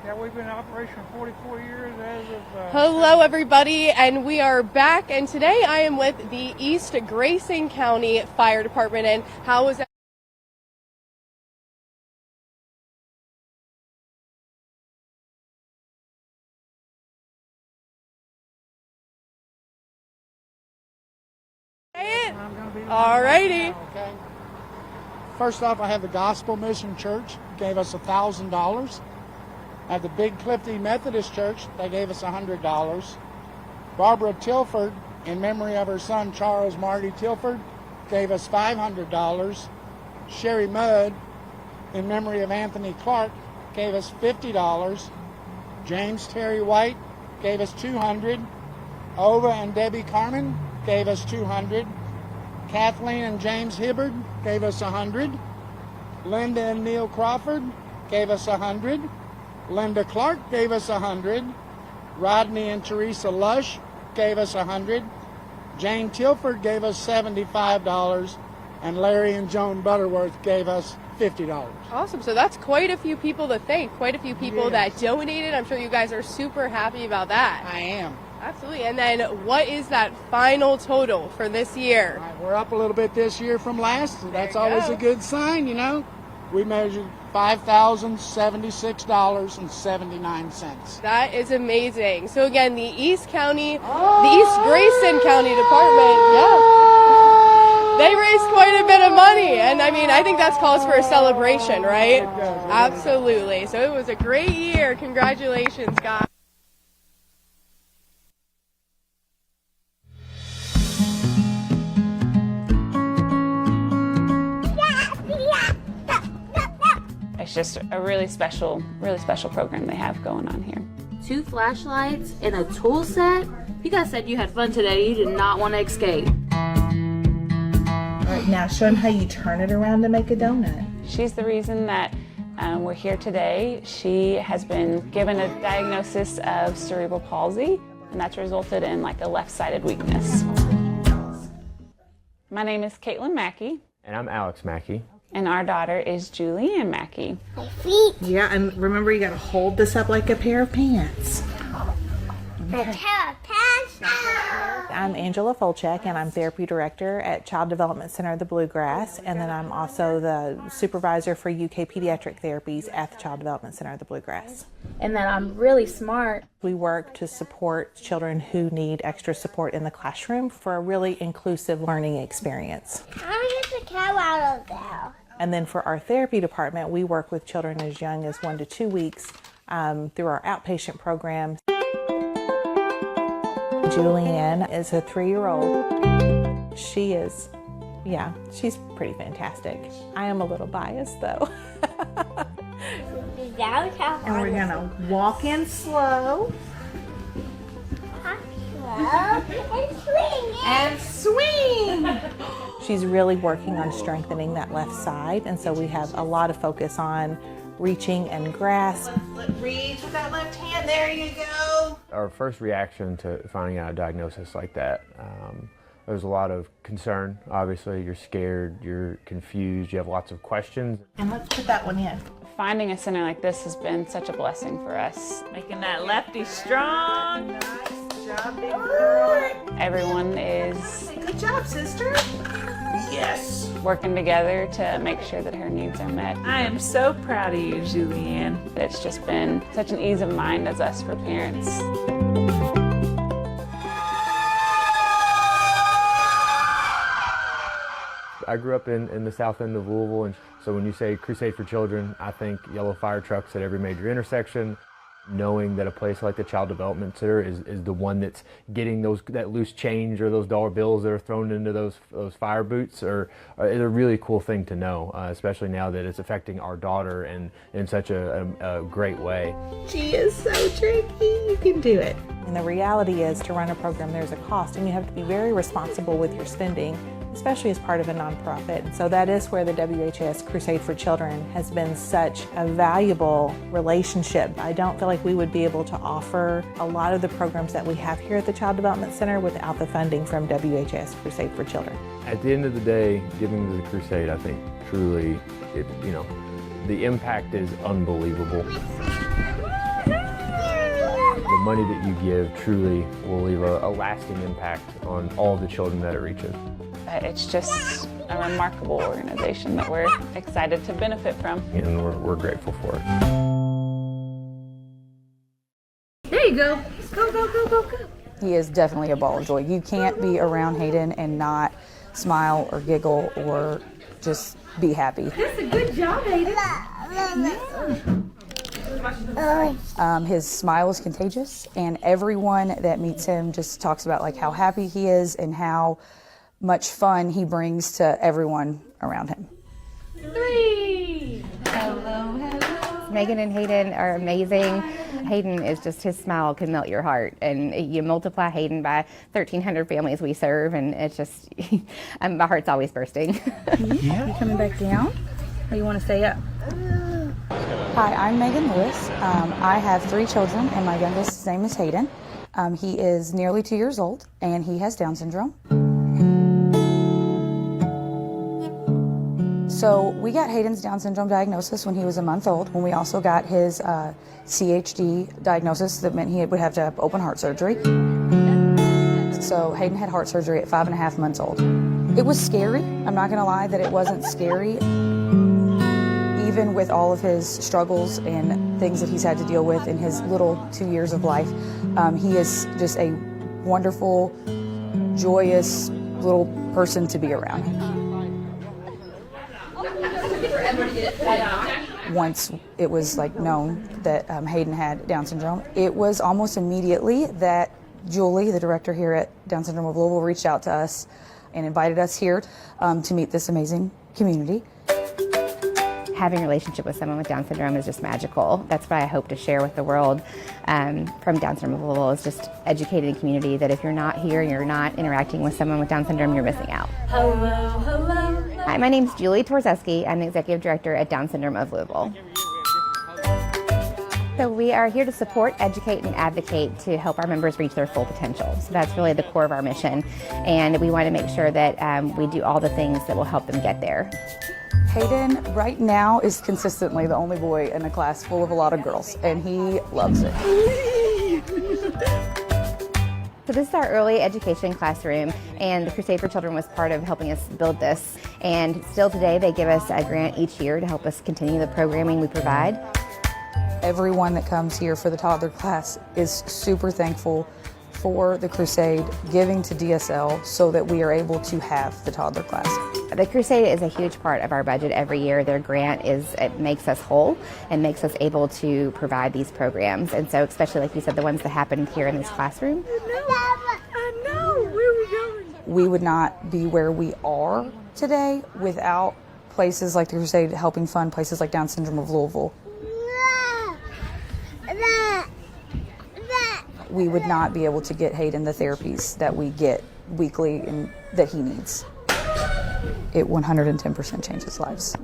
Yeah, we've been in operation 44 years as of... Hello, everybody, and we are back. And today I am with the East Grayson County Fire Department. And how was that? Alrighty. Okay. First off, I have the Gospel Mission Church, gave us $1,000. I have the Big Clifty Methodist Church, they gave us $100. Barbara Tilford, in memory of her son Charles Marty Tilford, gave us $500. Sherry Mudd, in memory of Anthony Clark, gave us $50. James Terry White gave us $200. Ova and Debbie Carmen gave us $200. Kathleen and James Hibbard gave us $100. Linda and Neil Crawford gave us $100. Linda Clark gave us $100. Rodney and Teresa Lush gave us $100. Jane Tilford gave us $75. And Larry and Joan Butterworth gave us $50. Awesome. So that's quite a few people to thank, quite a few people that donated. I'm sure you guys are super happy about that. I am. Absolutely. And then what is that final total for this year? All right, we're up a little bit this year from last. So that's always a good sign, you know. We measured $5,076.79. That is amazing. So again, the East Grayson County Department, they raised quite a bit of money. And I mean, I think that's cause for a celebration, right? It does. Absolutely. So it was a great year. Congratulations, guys. It's just a really special program they have going on here. 2 flashlights and a tool set. You guys said you had fun today. You did not want to escape. All right, now show them how you turn it around to make a donut. She's the reason that we're here today. She has been given a diagnosis of cerebral palsy, and that's resulted in like a left-sided weakness. My name is Caitlin Mackey. And I'm Alex Mackey. And our daughter is Julianne Mackey. Yeah, and remember you gotta hold this up like a pair of pants. Okay. I'm Angela Folchek, and I'm Therapy Director at Child Development Center of the Bluegrass, and then I'm also the Supervisor for UK Pediatric Therapies at the Child Development Center of the Bluegrass. And then I'm really smart. We work to support children who need extra support in the classroom for a really inclusive learning experience. How do you get the cow out of there? And then for our therapy department, we work with children as young as 1 to 2 weeks through our outpatient programs. Julianne is a 3-year-old. She's pretty fantastic. I am a little biased though. And we're gonna walk in slow. And swing! She's really working on strengthening that left side, and so we have a lot of focus on reaching and grasp. Reach with that left hand, there you go. Our first reaction to finding out a diagnosis like that, there's a lot of concern. Obviously, you're scared, you're confused, you have lots of questions. And let's put that one in. Finding a center like this has been such a blessing for us. Making that lefty strong. Nice job, big girl. Everyone is Good job, sister. Yes. working together to make sure that her needs are met. I am so proud of you, Julianne. It's just been such an ease of mind as us for parents. I grew up in the south end of Louisville, and so when you say Crusade for Children, I think yellow fire trucks at every major intersection. Knowing that a place like the Child Development Center is the one that's getting that loose change or those dollar bills that are thrown into those fire boots is a really cool thing to know, especially now that it's affecting our daughter in such a great way. She is so tricky. You can do it. And the reality is, to run a program, there's a cost, and you have to be very responsible with your spending, especially as part of a nonprofit. So that is where the WHAS Crusade for Children has been such a valuable relationship. I don't feel like we would be able to offer a lot of the programs that we have here at the Child Development Center without the funding from WHAS Crusade for Children. At the end of the day, giving to the Crusade, I think truly, the impact is unbelievable. the money that you give truly will leave a lasting impact on all the children that it reaches. It's just a remarkable organization that we're excited to benefit from. And we're grateful for it. There you go. Go, go, go, go, go. He is definitely a ball of joy. You can't be around Hayden and not smile or giggle or just be happy. That's a good job, Hayden. His smile is contagious, and everyone that meets him just talks about like how happy he is and how much fun he brings to everyone around him. 3. Megan and Hayden are amazing. Hayden is just, his smile can melt your heart, and you multiply Hayden by 1,300 families we serve, and it's just, my heart's always bursting. Yeah. You coming back down, or you want to stay up? Hi, I'm Megan Lewis. I have 3 children, and my youngest's name is Hayden. He is nearly 2 years old, and he has Down syndrome. So we got Hayden's Down syndrome diagnosis when he was a month old, when we also got his CHD diagnosis that meant he would have to have open heart surgery. So Hayden had heart surgery at 5.5 months old. It was scary. I'm not going to lie that it wasn't scary. Even with all of his struggles and things that he's had to deal with in his little 2 years of life, he is just a wonderful, joyous little person to be around. Once it was like known that Hayden had Down syndrome, it was almost immediately that Julie, the director here at Down Syndrome of Louisville, reached out to us and invited us here to meet this amazing community. Having a relationship with someone with Down syndrome is just magical. That's what I hope to share with the world from Down syndrome of Louisville, is just educating the community that if you're not here, you're not interacting with someone with Down syndrome, you're missing out. Hello, hello. Hi, my name's Julie Torzeski. I'm the executive director at Down syndrome of Louisville. So we are here to support, educate, and advocate to help our members reach their full potential. So that's really the core of our mission, and we want to make sure that we do all the things that will help them get there. Hayden right now is consistently the only boy in a class full of a lot of girls, and he loves it. So this is our early education classroom, and the Crusade for Children was part of helping us build this. And still today, they give us a grant each year to help us continue the programming we provide. Everyone that comes here for the toddler class is super thankful for the Crusade giving to DSL so that we are able to have the toddler class. The Crusade is a huge part of our budget every year. Their grant it makes us whole and makes us able to provide these programs. And so especially, like you said, the ones that happen here in this classroom. I know. Where are we going? We would not be where we are today without places like the Crusade helping fund places like Down Syndrome of Louisville. We would not be able to get Hayden the therapies that we get weekly and that he needs. It 110% changes lives.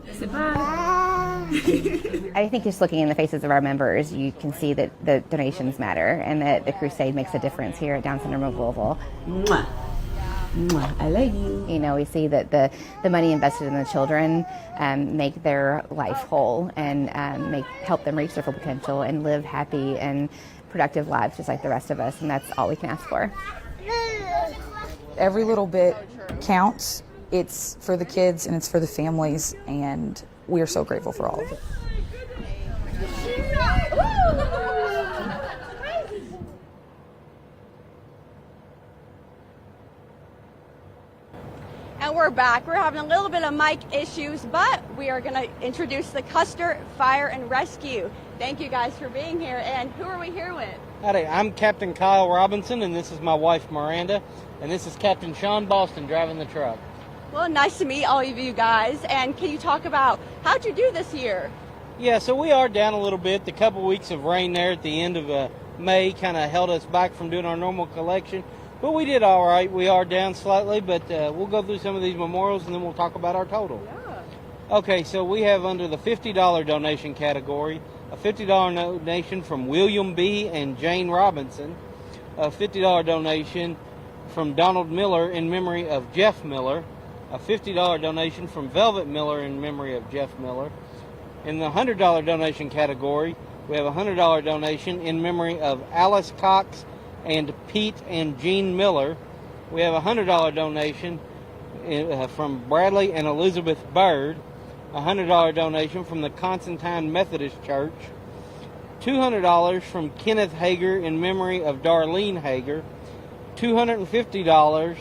I think just looking in the faces of our members, you can see that the donations matter and that the Crusade makes a difference here at Down Syndrome of Louisville. Mwah. Mwah. I love you. You know, we see that the money invested in the children make their life whole and help them reach their full potential and live happy and productive lives just like the rest of us, and that's all we can ask for. Every little bit counts. It's for the kids and it's for the families, and we are so grateful for all of it. And we're back. We're having a little bit of mic issues, but we are going to introduce the Custer Fire and Rescue. Thank you guys for being here. And who are we here with? Howdy, I'm Captain Kyle Robinson, and this is my wife Miranda, and this is Captain Sean Boston driving the truck. Well, nice to meet all of you guys. And can you talk about how'd you do this year? Yeah, so we are down a little bit. The couple weeks of rain there at the end of May kind of held us back from doing our normal collection. But we did all right. We are down slightly, but we'll go through some of these memorials and then we'll talk about our total. Yeah. Okay, so we have under the $50 donation category, a $50 donation from William B. and Jane Robinson, a $50 donation from Donald Miller in memory of Jeff Miller, a $50 donation from Velvet Miller in memory of Jeff Miller. In the $100 donation category, We have a $100 donation in memory of Alice Cox and Pete and Jean Miller. We have a $100 donation from Bradley and Elizabeth Bird, a $100 donation from the Constantine Methodist Church, $200 from Kenneth Hager in memory of Darlene Hager, $250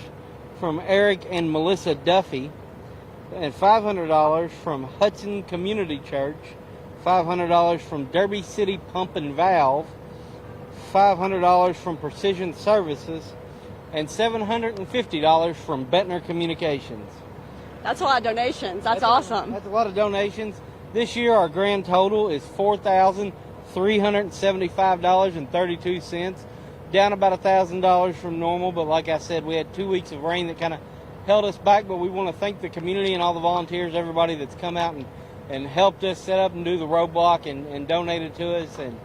from Eric and Melissa Duffy, and $500 from Hudson Community Church, $500 from Derby City Pump and Valve, $500 from Precision Services, and $750 from Bettner Communications. That's a lot of donations. That's awesome. That's a lot of donations. This year our grand total is $4,375.32, down about $1,000 from normal, but like I said, we had 2 weeks of rain that kind of held us back, but we want to thank the community and all the volunteers, everybody that's come out and helped us set up and do the roadblock and donated to us, and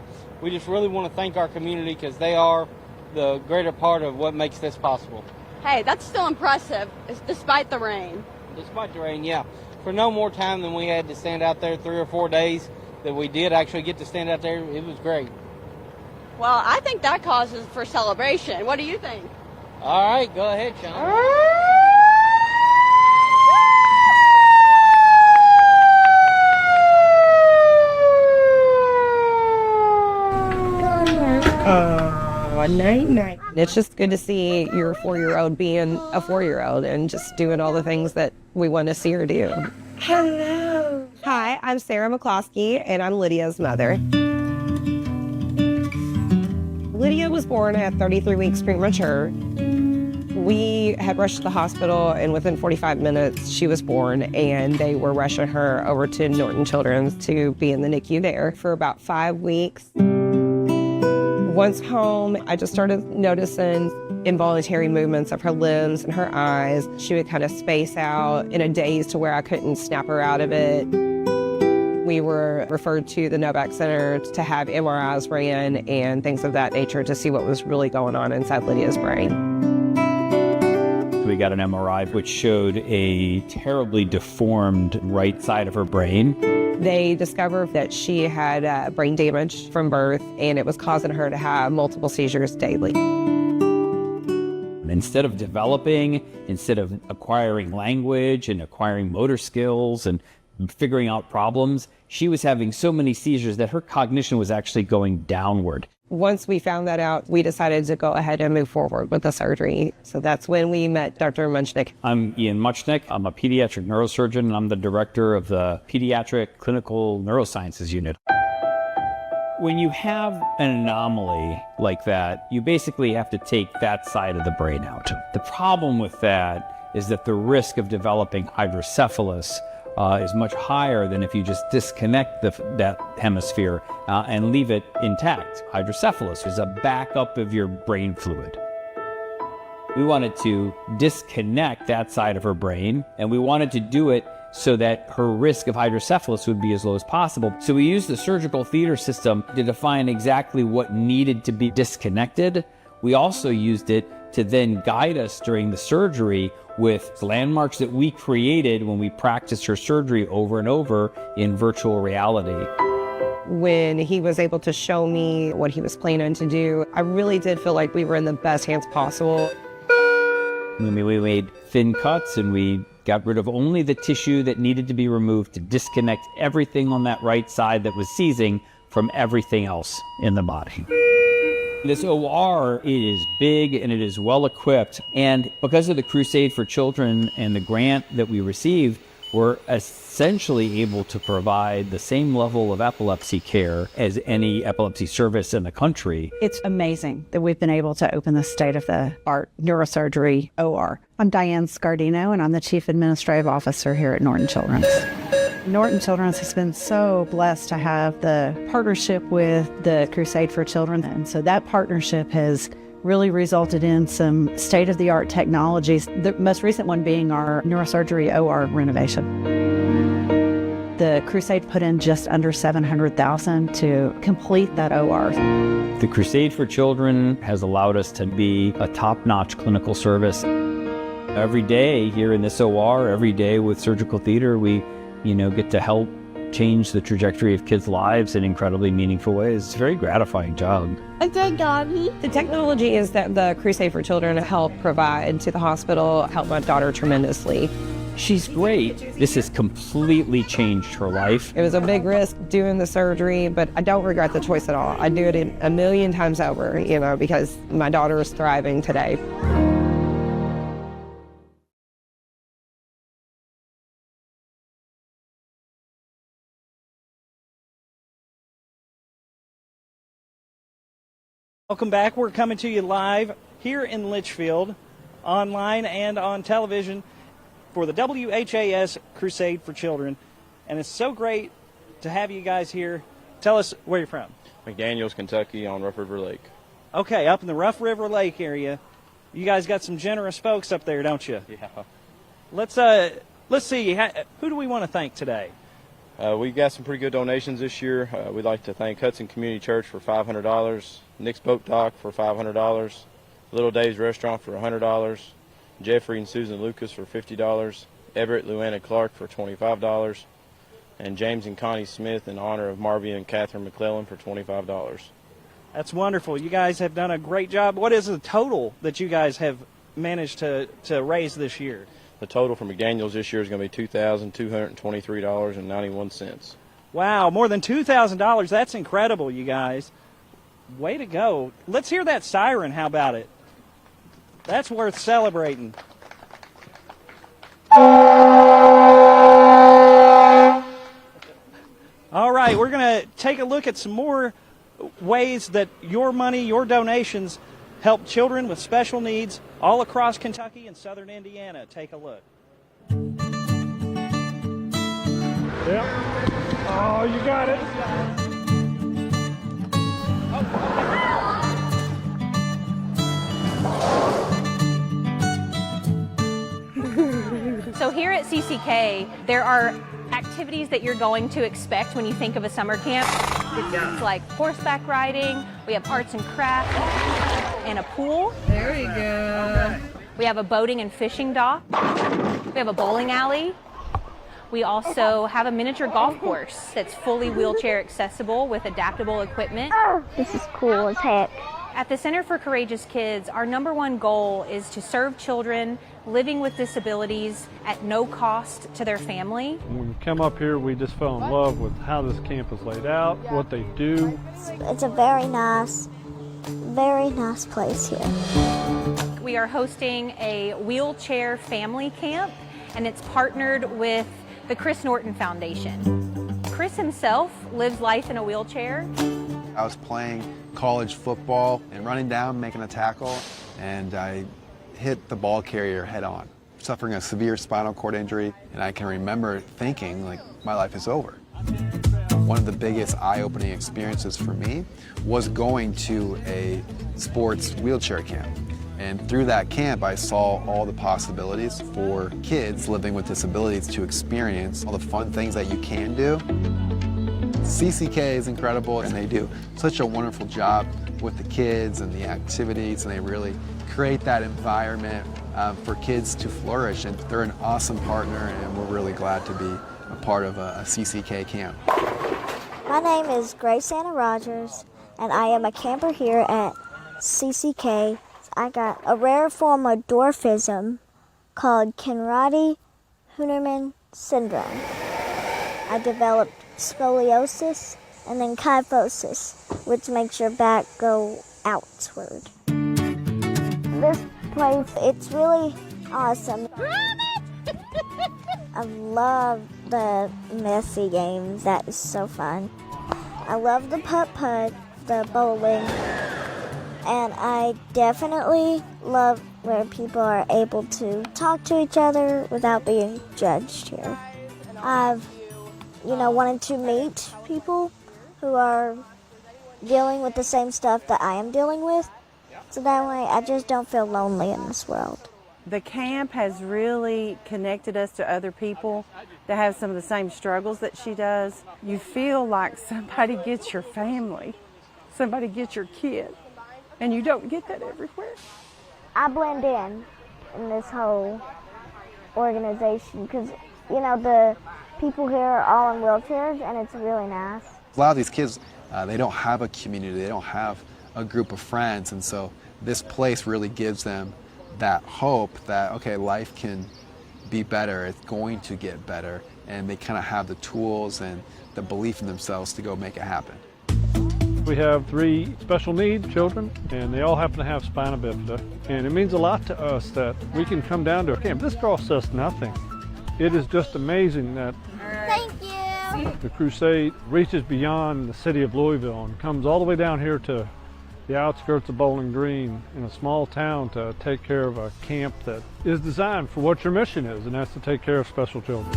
we just really want to thank our community because they are the greater part of what makes this possible. Hey, that's still impressive, despite the rain. Despite the rain, yeah. For no more time than we had to stand out there 3 or 4 days that we did actually get to stand out there, it was great. Well, I think that causes for celebration. What do you think? All right, go ahead, Sean. Night. It's just good to see your 4-year-old being a 4-year-old and just doing all the things that we want to see her do. Hello. Hi, I'm Sarah McCloskey, and I'm Lydia's mother. Lydia was born at 33 weeks premature. We had rushed to the hospital, and within 45 minutes, she was born, and they were rushing her over to Norton Children's to be in the NICU there for about 5 weeks. Once home, I just started noticing involuntary movements of her limbs and her eyes. She would kind of space out in a daze to where I couldn't snap her out of it. We were referred to the Novak Center to have MRIs ran and things of that nature to see what was really going on inside Lydia's brain. We got an MRI which showed a terribly deformed right side of her brain. They discovered that she had brain damage from birth, and it was causing her to have multiple seizures daily. Instead of developing, instead of acquiring language and acquiring motor skills and figuring out problems, she was having so many seizures that her cognition was actually going downward. Once we found that out, we decided to go ahead and move forward with the surgery. So that's when we met Dr. Munchnick. I'm Ian Munchnick. I'm a pediatric neurosurgeon, and I'm the director of the Pediatric Clinical Neurosciences Unit. When you have an anomaly like that, you basically have to take that side of the brain out. The problem with that is that the risk of developing hydrocephalus is much higher than if you just disconnect that hemisphere and leave it intact. Hydrocephalus is a backup of your brain fluid. We wanted to disconnect that side of her brain, and we wanted to do it so that her risk of hydrocephalus would be as low as possible. So we used the surgical theater system to define exactly what needed to be disconnected. We also used it to then guide us during the surgery with landmarks that we created when we practiced her surgery over and over in virtual reality. When he was able to show me what he was planning to do, I really did feel like we were in the best hands possible. We made thin cuts, and we got rid of only the tissue that needed to be removed to disconnect everything on that right side that was seizing from everything else in the body. This OR, it is big and it is well equipped, and because of the Crusade for Children and the grant that we received, we're essentially able to provide the same level of epilepsy care as any epilepsy service in the country. It's amazing that we've been able to open the state-of-the-art neurosurgery OR. I'm Diane Scardino, and I'm the Chief Administrative Officer here at Norton Children's. Norton Children's has been so blessed to have the partnership with the Crusade for Children, and so that partnership has really resulted in some state-of-the-art technologies, the most recent one being our neurosurgery OR renovation. The Crusade put in just under $700,000 to complete that OR. The Crusade for Children has allowed us to be a top-notch clinical service. Every day here in this OR, every day with surgical theater, we get to help change the trajectory of kids' lives in incredibly meaningful ways. It's a very gratifying job. The technology is that the Crusade for Children helped provide to the hospital helped my daughter tremendously. She's great. This has completely changed her life. It was a big risk doing the surgery, but I don't regret the choice at all. I'd do it a million times over, because my daughter is thriving today. Welcome back. We're coming to you live here in Leitchfield, online and on television for the WHAS Crusade for Children. And it's so great to have you guys here. Tell us where you're from. McDaniels, Kentucky on Rough River Lake. Okay, up in the Rough River Lake area. You guys got some generous folks up there, don't you? Yeah. Let's see. Who do we want to thank today? We've got some pretty good donations this year. We'd like to thank Hudson Community Church for $500, Nick's Boat Dock for $500, Little Dave's Restaurant for $100, Jeffrey and Susan Lucas for $50, Everett Luana Clark for $25, and James and Connie Smith in honor of Marvia and Catherine McClellan for $25. That's wonderful. You guys have done a great job. What is the total that you guys have managed to raise this year? The total for McDaniels this year is going to be $2,223.91. Wow, more than $2,000. That's incredible, you guys. Way to go. Let's hear that siren. How about it? That's worth celebrating. All right, we're going to take a look at some more ways that your money, your donations, help children with special needs all across Kentucky and southern Indiana. Take a look. Yep. Oh, you got it. So here at CCK, there are activities that you're going to expect when you think of a summer camp. It's like horseback riding, we have arts and crafts, and a pool. There you go. We have a boating and fishing dock. We have a bowling alley. We also have a miniature golf course that's fully wheelchair accessible with adaptable equipment. This is cool as heck. At the Center for Courageous Kids, our #1 goal is to serve children living with disabilities at no cost to their family. When we come up here, we just fell in love with how this camp is laid out, what they do. It's a very nice place here. We are hosting a wheelchair family camp, and it's partnered with the Chris Norton Foundation. Chris himself lives life in a wheelchair. I was playing college football and running down, making a tackle, and I hit the ball carrier head on, suffering a severe spinal cord injury, and I can remember thinking, like, my life is over. One of the biggest eye-opening experiences for me was going to a sports wheelchair camp. And through that camp, I saw all the possibilities for kids living with disabilities to experience all the fun things that you can do. CCK is incredible, and they do such a wonderful job with the kids and the activities, and they really create that environment for kids to flourish. And they're an awesome partner, and we're really glad to be a part of a CCK camp. My name is Grace Anna Rogers, and I am a camper here at CCK. I got a rare form of dwarfism called Kenradi-Hunerman syndrome. I developed scoliosis and then kyphosis, which makes your back go outward. This place, it's really awesome. I love the messy games. That is so fun. I love the putt-putt, the bowling, and I definitely love where people are able to talk to each other without being judged here. I've wanted to meet people who are dealing with the same stuff that I am dealing with, so that way I just don't feel lonely in this world. The camp has really connected us to other people that have some of the same struggles that she does. You feel like somebody gets your family, somebody gets your kid, and you don't get that everywhere. I blend in this whole organization because, the people here are all in wheelchairs, and it's really nice. A lot of these kids, they don't have a community, they don't have a group of friends, and so this place really gives them that hope that, okay, life can be better, it's going to get better, and they kind of have the tools and the belief in themselves to go make it happen. We have 3 special needs children, and they all happen to have spina bifida, and it means a lot to us that we can come down to a camp. This costs us nothing. It is just amazing that the Crusade reaches beyond the city of Louisville and comes all the way down here to the outskirts of Bowling Green in a small town to take care of a camp that is designed for what your mission is, and that's to take care of special children.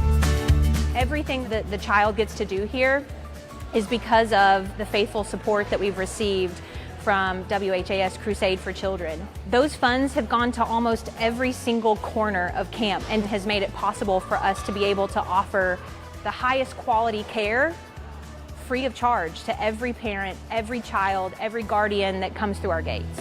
Everything that the child gets to do here is because of the faithful support that we've received from WHAS Crusade for Children. Those funds have gone to almost every single corner of camp and has made it possible for us to be able to offer the highest quality care free of charge to every parent, every child, every guardian that comes through our gates.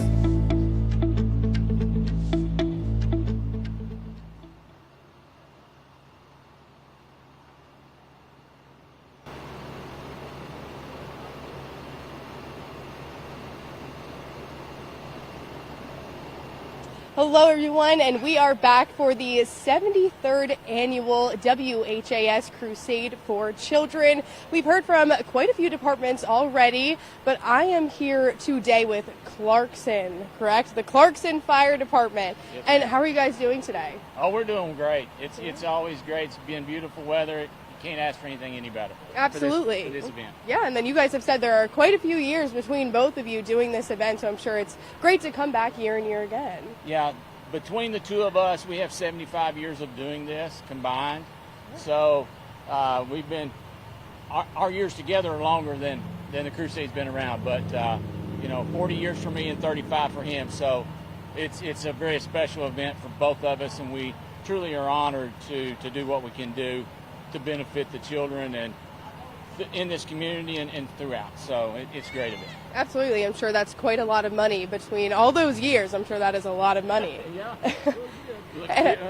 Hello everyone, and we are back for the 73rd annual WHAS Crusade for Children. We've heard from quite a few departments already, but I am here today with Clarkson, correct? The Clarkson Fire Department. Yes, and how are you guys doing today? Oh, we're doing great. It's always great. It's been beautiful weather. You can't ask for anything any better. Absolutely. For this event. Yeah, and then you guys have said there are quite a few years between both of you doing this event, so I'm sure it's great to come back year and year again. Yeah, between the two of us, we have 75 years of doing this combined. So we've been, our years together are longer than the Crusade's been around, but 40 years for me and 35 for him. So it's a very special event for both of us, and we truly are honored to do what we can do to benefit the children and in this community and throughout. So it's great of it. Absolutely. I'm sure that's quite a lot of money between all those years. I'm sure that is a lot of money. Yeah,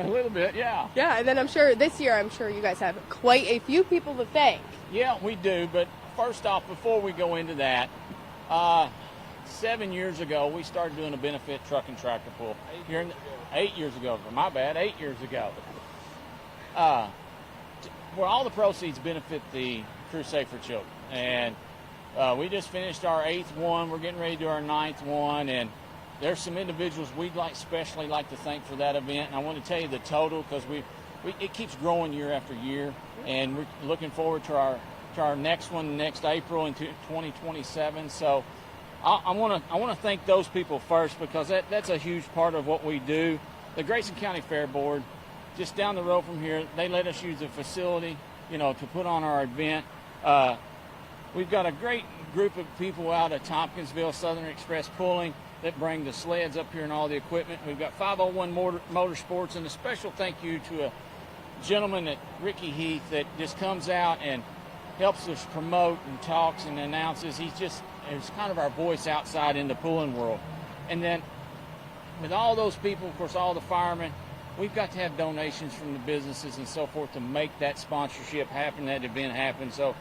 a little bit, yeah. Yeah, and then I'm sure this year, you guys have quite a few people to thank. Yeah, we do. But first off, before we go into that, 7 years ago, we started doing a benefit truck and tractor pull. 8 years ago, my bad, 8 years ago. Where all the proceeds benefit the Crusade for Children. And we just finished our 8th one. We're getting ready to do our 9th one. And there's some individuals we'd especially like to thank for that event. And I want to tell you the total because it keeps growing year after year. And we're looking forward to our next one next April in 2027. So I want to thank those people first because that's a huge part of what we do. The Grayson County Fair Board, just down the road from here, they let us use the facility, to put on our event. We've got a great group of people out at Tompkinsville, Southern Express Pulling, that bring the sleds up here and all the equipment. We've got 501 Motorsports, and a special thank you to a gentleman Ricky Heath that just comes out and helps us promote and talks and announces. He's kind of our voice outside in the pulling world. And then with all those people, of course, all the firemen, we've got to have donations from the businesses and so forth to make that sponsorship happen, that event happen. So,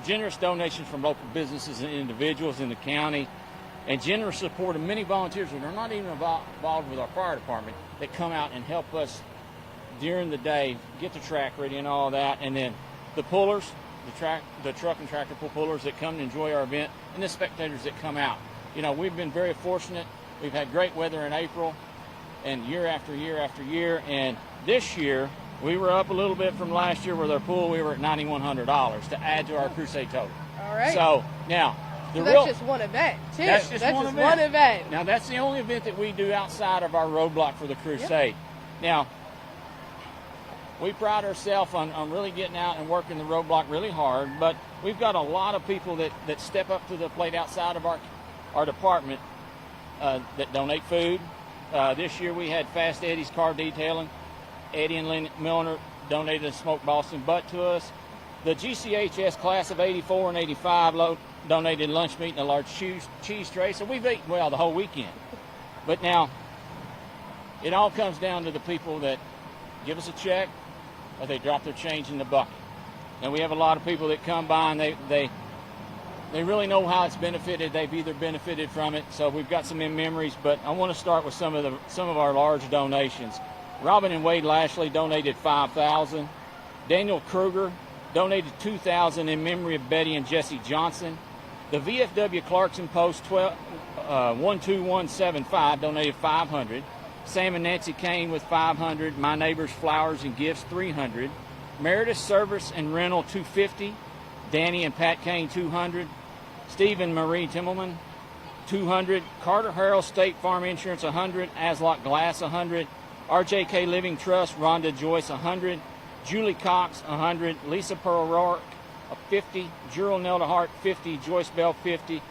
generous donations from local businesses and individuals in the county, and generous support of many volunteers that are not even involved with our fire department that come out and help us during the day, get the track ready and all that. And then the pullers, the truck and tractor pull pullers that come and enjoy our event, and the spectators that come out. We've been very fortunate. We've had great weather in April, and year after year after year. And this year, we were up a little bit from last year with our pool. We were at $9,100 to add to our Crusade total. All right. So now, that's just one event, too. That's just one event. Now, that's the only event that we do outside of our roadblock for the Crusade. Yep. Now, we pride ourselves on really getting out and working the roadblock really hard, but we've got a lot of people that step up to the plate outside of our department that donate food. This year we had Fast Eddie's Car Detailing. Eddie and Lynn Milner donated a smoked Boston butt to us. The GCHS class of 84 and 85 donated lunch meat and a large cheese tray. So we've eaten well the whole weekend. But now, it all comes down to the people that give us a check or they drop their change in the bucket. And we have a lot of people that come by and they really know how it's benefited. They've either benefited from it. So we've got some in memories, but I want to start with some of our large donations. Robin and Wade Lashley donated $5,000. Daniel Kruger donated $2,000 in memory of Betty and Jesse Johnson. The VFW Clarkson Post 12175 donated $500. Sam and Nancy Kane with $500. My Neighbors Flowers and Gifts $300. Meredith Service and Rental $250. Danny and Pat Kane $200. Steve and Marie Timmelman $200. Carter Harrell State Farm Insurance $100. Aslock Glass $100. RJK Living Trust Rhonda Joyce $100. Julie Cox $100. Lisa Pearl Rourke $50. Gerald Nelda Hart $50. Joyce Bell $50.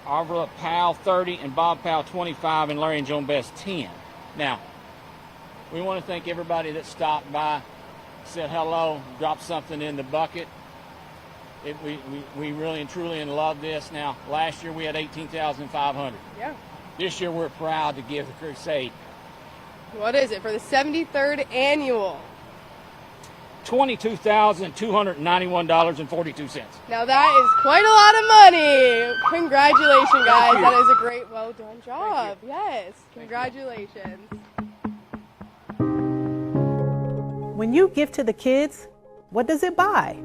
Arvila Powell $30. And Bob Powell $25. And Larry and Joan Best $10. Now, we want to thank everybody that stopped by, said hello, dropped something in the bucket. We really and truly love this. Now, last year we had 18,500. Yeah. This year we're proud to give the Crusade. What is it for the 73rd annual? $22,291.42. Now that is quite a lot of money. Congratulations, guys. That is a great, well done job. Yes, congratulations. When you give to the kids, what does it buy?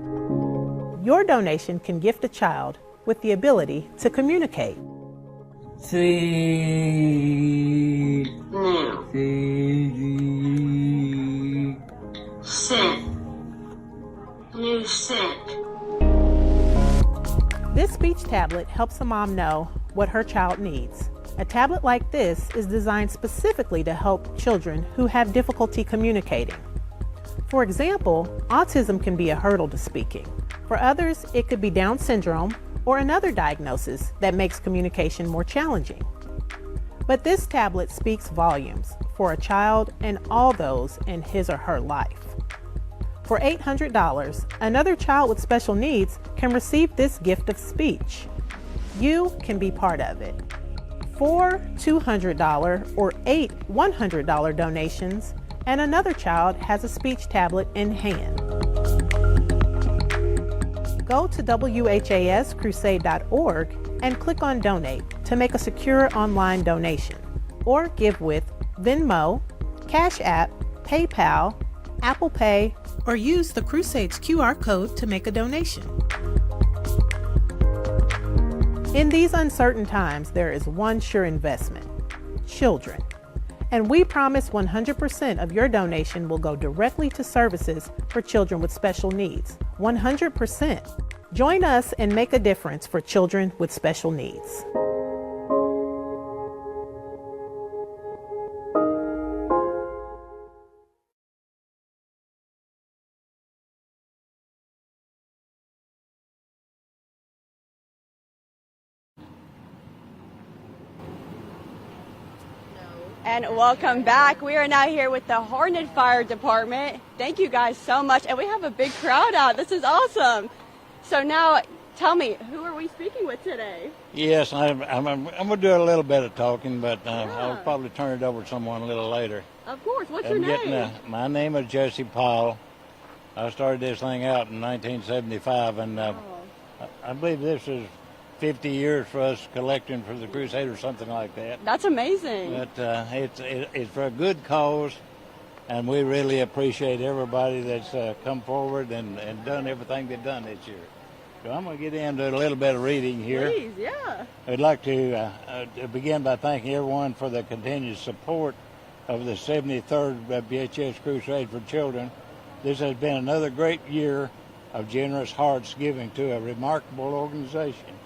Your donation can gift a child with the ability to communicate. Seed. New. Scent. New scent. This speech tablet helps a mom know what her child needs. A tablet like this is designed specifically to help children who have difficulty communicating. For example, autism can be a hurdle to speaking. For others, it could be Down syndrome or another diagnosis that makes communication more challenging. But this tablet speaks volumes for a child and all those in his or her life. For $800, another child with special needs can receive this gift of speech. You can be part of it. 4 $200 or 8 $100 donations, and another child has a speech tablet in hand. Go to WHAScrusade.org and click on Donate to make a secure online donation, or give with Venmo, Cash App, PayPal, Apple Pay, or use the Crusade's QR code to make a donation. In these uncertain times, there is one sure investment: children. And we promise 100% of your donation will go directly to services for children with special needs. 100%. Join us and make a difference for children with special needs. And welcome back. We are now here with the Hornet Fire Department. Thank you guys so much. And we have a big crowd out. This is awesome. So now, tell me, who are we speaking with today? Yes, I'm going to do a little bit of talking, but I'll probably turn it over to someone a little later. Of course. What's your name? My name is Jesse Powell. I started this thing out in 1975, and I believe this is 50 years for us collecting for the Crusade or something like that. That's amazing. But it's for a good cause, and we really appreciate everybody that's come forward and done everything they've done this year. So I'm going to get into a little bit of reading here. Please, yeah. I'd like to begin by thanking everyone for the continued support of the 73rd WHAS Crusade for Children. This has been another great year of generous hearts giving to a remarkable organization.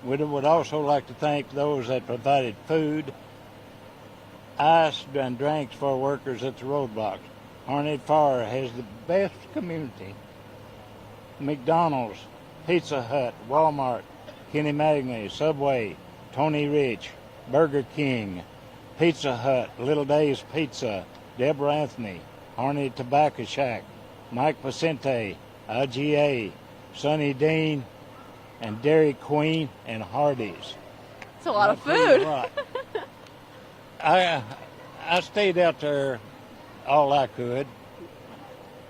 We would also like to thank those that provided food, ice, and drinks for workers at the roadblocks. Hornet Fire has the best community. McDonald's, Pizza Hut, Walmart, Kenny Magny, Subway, Tony Rich, Burger King, Pizza Hut, Little Dave's Pizza, Deborah Anthony, Hornet Tobacco Shack, Mike Vicente, IGA, Sonny Dean, and Dairy Queen and Hardee's. It's a lot of food. Right. I stayed out there all I could.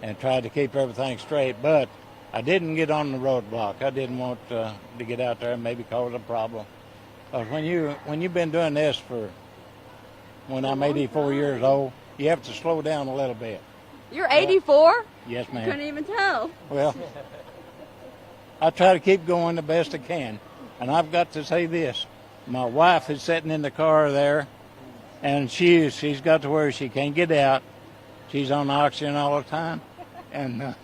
and tried to keep everything straight. But I didn't get on the roadblock. I didn't want to get out there and maybe cause a problem. Because when you've been doing this when I'm 84 years old, you have to slow down a little bit. You're 84? Yes, ma'am. Couldn't even tell. Well, I try to keep going the best I can. And I've got to say this. My wife is sitting in the car there, and she's got to where she can't get out. She's on oxygen all the time. And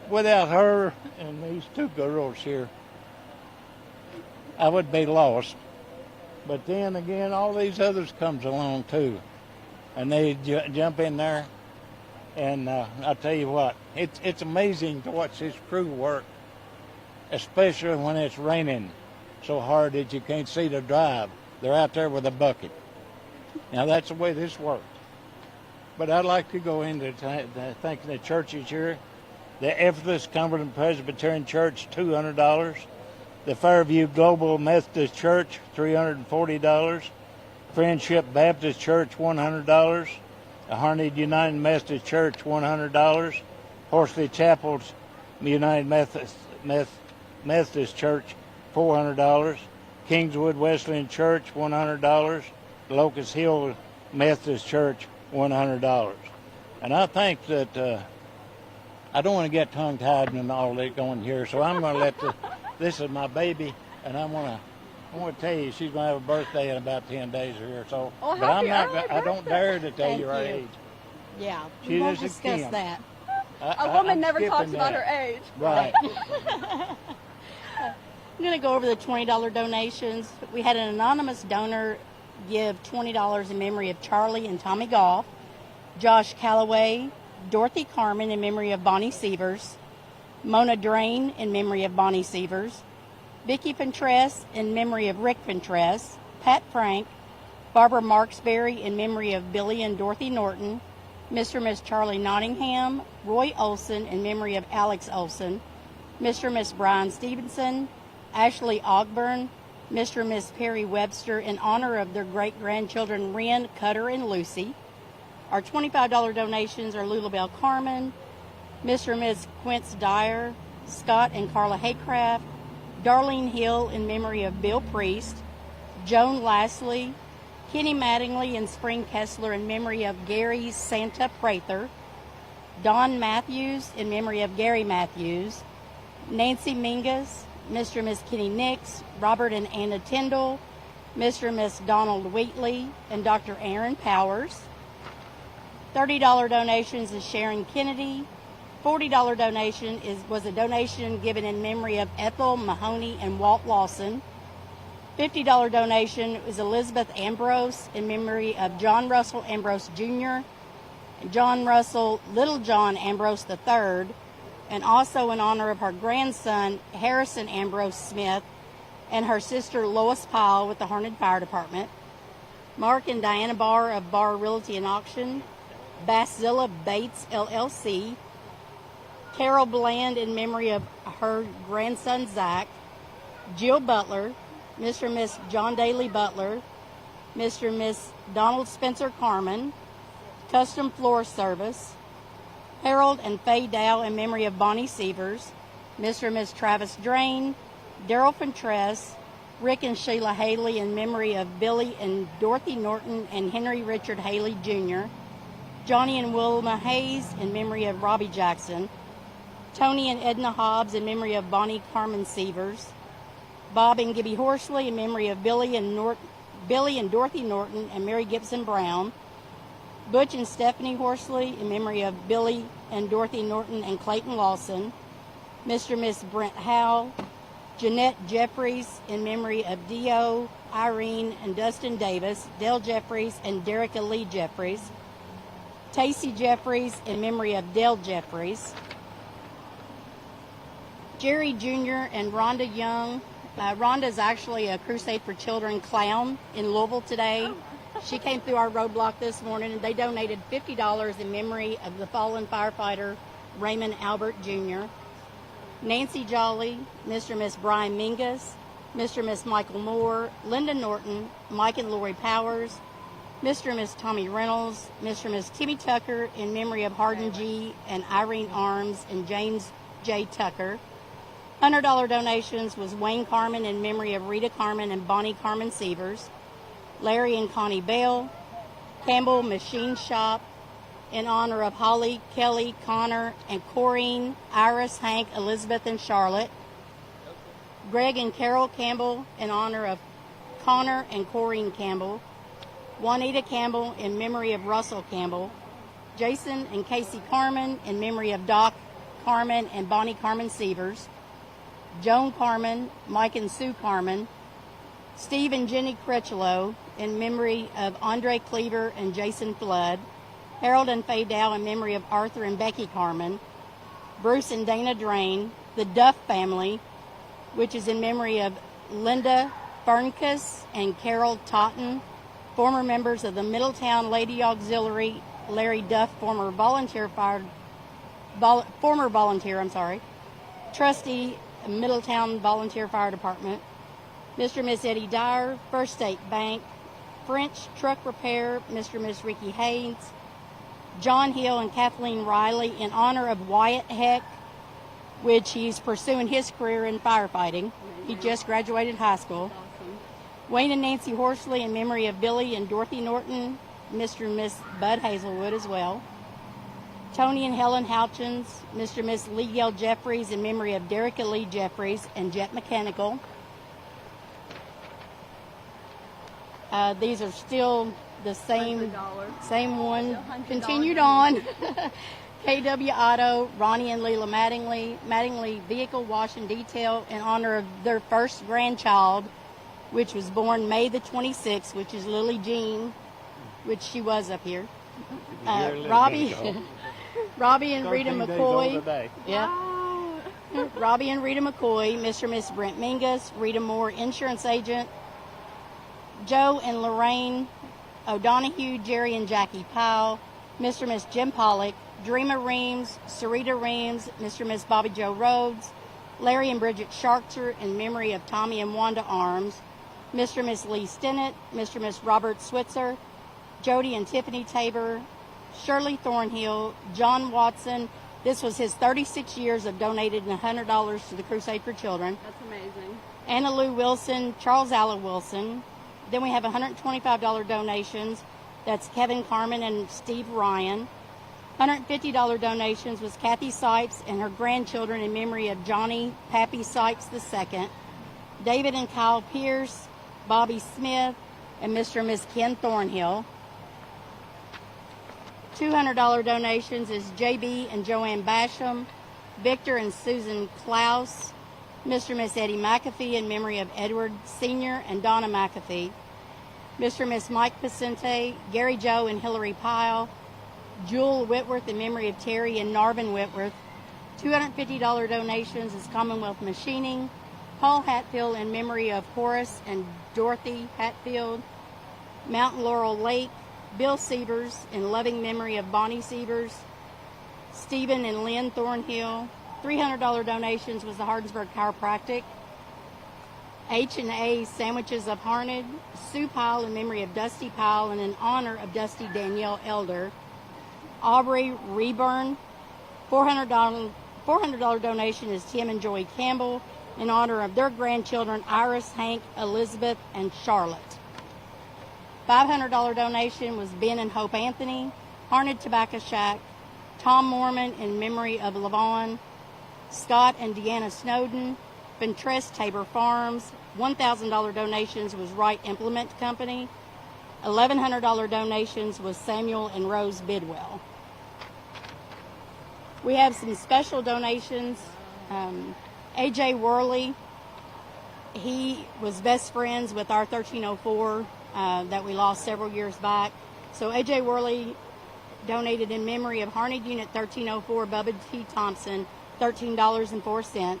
without her and these two girls here, I would be lost. But then again, all these others comes along too. And they jump in there. And I'll tell you what, it's amazing to watch this crew work, especially when it's raining so hard that you can't see the drive. They're out there with a bucket. Now, that's the way this works. But I'd like to go into thanking the churches here. The Ephesus Cumberland Presbyterian Church, $200. The Fairview Global Methodist Church, $340. Friendship Baptist Church, $100. The Harned United Methodist Church, $100. Horsley Chapel's United Methodist Church, $400. Kingswood Wesleyan Church, $100. Locust Hill Methodist Church, $100. And I think that I don't want to get tongue-tied and all that going here, so I'm going to let this is my baby, and I want to tell you she's going to have a birthday in about 10 days or so. Oh, but I don't dare to tell you her age. Yeah, She we won't is a discuss Kim. that. A woman I'm never talks skipping about that. her age. Right. I'm going to go over the $20 donations. We had an anonymous donor give $20 in memory of Charlie and Tommy Goff, Josh Calloway, Dorothy Carmen in memory of Bonnie Sievers, Mona Drain in memory of Bonnie Sievers, Vicki Ventress in memory of Rick Ventress, Pat Frank, Barbara Marksberry in memory of Billy and Dorothy Norton, Mr. and Miss Charlie Nottingham, Roy Olson in memory of Alex Olson, Mr. and Miss Brian Stevenson, Ashley Ogburn, Mr. and Miss Perry Webster in honor of their great-grandchildren Wren, Cutter, and Lucy. Our $25 donations are Lulabelle Carmen, Mr. and Miss Quince Dyer, Scott and Carla Haycraft, Darlene Hill in memory of Bill Priest, Joan Lastly, Kenny Mattingly and Spring Kessler in memory of Gary Santa Prather, Don Matthews in memory of Gary Matthews, Nancy Mingus, Mr. and Miss Kenny Nix, Robert and Anna Tyndall, Mr. and Miss Donald Wheatley, and Dr. Aaron Powers. $30 donations is Sharon Kennedy. $40 donation was a donation given in memory of Ethel Mahoney and Walt Lawson. $50 donation is Elizabeth Ambrose in memory of John Russell Ambrose Jr., and John Russell Little John Ambrose III, and also in honor of her grandson Harrison Ambrose Smith and her sister Lois Powell with the Harned Fire Department. Mark and Diana Barr of Barr Realty and Auction, Basszilla Bates LLC, Carol Bland in memory of her grandson Zach, Jill Butler, Mr. and Miss John Daly Butler, Mr. and Miss Donald Spencer Carmen, Custom Floor Service, Harold and Faye Dow in memory of Bonnie Sievers, Mr. and Miss Travis Drain, Daryl Ventress, Rick and Sheila Haley in memory of Billy and Dorothy Norton and Henry Richard Haley Jr., Johnny and Wilma Hayes in memory of Robbie Jackson, Tony and Edna Hobbs in memory of Bonnie Carmen Sievers, Bob and Gibby Horsley in memory of Billy and Dorothy Norton and Mary Gibson Brown, Butch and Stephanie Horsley in memory of Billy and Dorothy Norton and Clayton Lawson, Mr. and Miss Brent Howell, Jeanette Jeffries in memory of Dio, Irene, and Dustin Davis, Dale Jeffries, and Derica Lee Jeffries, Tacey Jeffries in memory of Dale Jeffries, Jerry Jr. and Rhonda Young. Rhonda's actually a Crusade for Children clown in Louisville today. She came through our roadblock this morning, and they donated $50 in memory of the fallen firefighter Raymond Albert Jr. Nancy Jolly, Mr. and Miss Brian Mingus, Mr. and Miss Michael Moore, Linda Norton, Mike and Lori Powers, Mr. and Miss Tommy Reynolds, Mr. and Miss Timmy Tucker in memory of Hardin G. and Irene Arms and James J. Tucker. $100 donations was Wayne Carmen in memory of Rita Carmen and Bonnie Carmen Sievers. Larry and Connie Bell. Campbell Machine Shop in honor of Holly, Kelly, Connor, and Corrine, Iris, Hank, Elizabeth, and Charlotte. Greg and Carol Campbell in honor of Connor and Corrine Campbell. Juanita Campbell in memory of Russell Campbell. Jason and Casey Carmen in memory of Doc Carmen and Bonnie Carmen Sievers. Joan Carmen, Mike and Sue Carmen. Steve and Jenny Cretchlow in memory of Andre Cleaver and Jason Flood. Harold and Faye Dow in memory of Arthur and Becky Carmen. Bruce and Dana Drain. The Duff family, which is in memory of Linda Ferncus and Carol Totten, former members of the Middletown Lady Auxiliary, Larry Duff, former volunteer, trustee, Middletown Volunteer Fire Department, Mr. and Miss Eddie Dyer, First State Bank, French Truck Repair, Mr. and Miss Ricky Haynes, John Hill and Kathleen Riley in honor of Wyatt Heck, which he's pursuing his career in firefighting. He just graduated high school. Wayne and Nancy Horsley in memory of Billy and Dorothy Norton, Mr. and Miss Bud Hazelwood as well. Tony and Helen Houchins, Mr. and Miss Lee Gail Jeffries in memory of Derica Lee Jeffries and Jet Mechanical. These are still the same one, continued on. KW Auto, Ronnie and Leela Mattingly Vehicle Wash and Detail in honor of their first grandchild, which was born May the 26th, which is Lilly Jean, which she was up here. Robbie and Rita McCoy. Yeah. Robbie and Rita McCoy, Mr. and Miss Brent Mingus, Rita Moore, insurance agent. Joe and Lorraine O'Donohue, Jerry and Jackie Powell, Mr. and Miss Jim Pollack, Dreamer Reams, Sarita Reams, Mr. and Miss Bobby Joe Rhodes, Larry and Bridget Sharkser in memory of Tommy and Wanda Arms, Mr. and Miss Lee Stinnett, Mr. and Miss Robert Switzer, Jody and Tiffany Tabor, Shirley Thornhill, John Watson. This was his 36 years of donating $100 to the Crusade for Children. That's amazing. Anna Lou Wilson, Charles Allen Wilson. Then we have $125 donations. That's Kevin Carmen and Steve Ryan. $150 donations was Kathy Sipes and her grandchildren in memory of Johnny Pappy Sipes II. David and Kyle Pierce, Bobby Smith, and Mr. and Miss Ken Thornhill. $200 donations is JB and Joanne Basham, Victor and Susan Klaus, Mr. and Miss Eddie McAfee in memory of Edward Sr. and Donna McAfee, Mr. and Miss Mike Pacente, Gary Joe and Hillary Pyle, Jewel Whitworth in memory of Terry and Narvin Whitworth. $250 donations is Commonwealth Machining, Paul Hatfield in memory of Horace and Dorothy Hatfield, Mountain Laurel Lake, Bill Sievers in loving memory of Bonnie Sievers, Stephen and Lynn Thornhill. $300 donations was the Hardensburg Chiropractic, H&A Sandwiches of Harned, Sue Pyle in memory of Dusty Pyle and in honor of Dusty Danielle Elder, Aubrey Reburn. $400 donation is Tim and Joy Campbell in honor of their grandchildren Iris, Hank, Elizabeth, and Charlotte. $500 donation was Ben and Hope Anthony, Harned Tobacco Shack, Tom Mormon in memory of Lavon, Scott and Deanna Snowden, Ventress Tabor Farms. $1,000 donations was Wright Implement Company. $1,100 donations was Samuel and Rose Bidwell. We have some special donations. A.J. Worley, he was best friends with our 1304 that we lost several years back. So A.J. Worley donated in memory of Harned Unit 1304, Bubba T. Thompson, $13.04.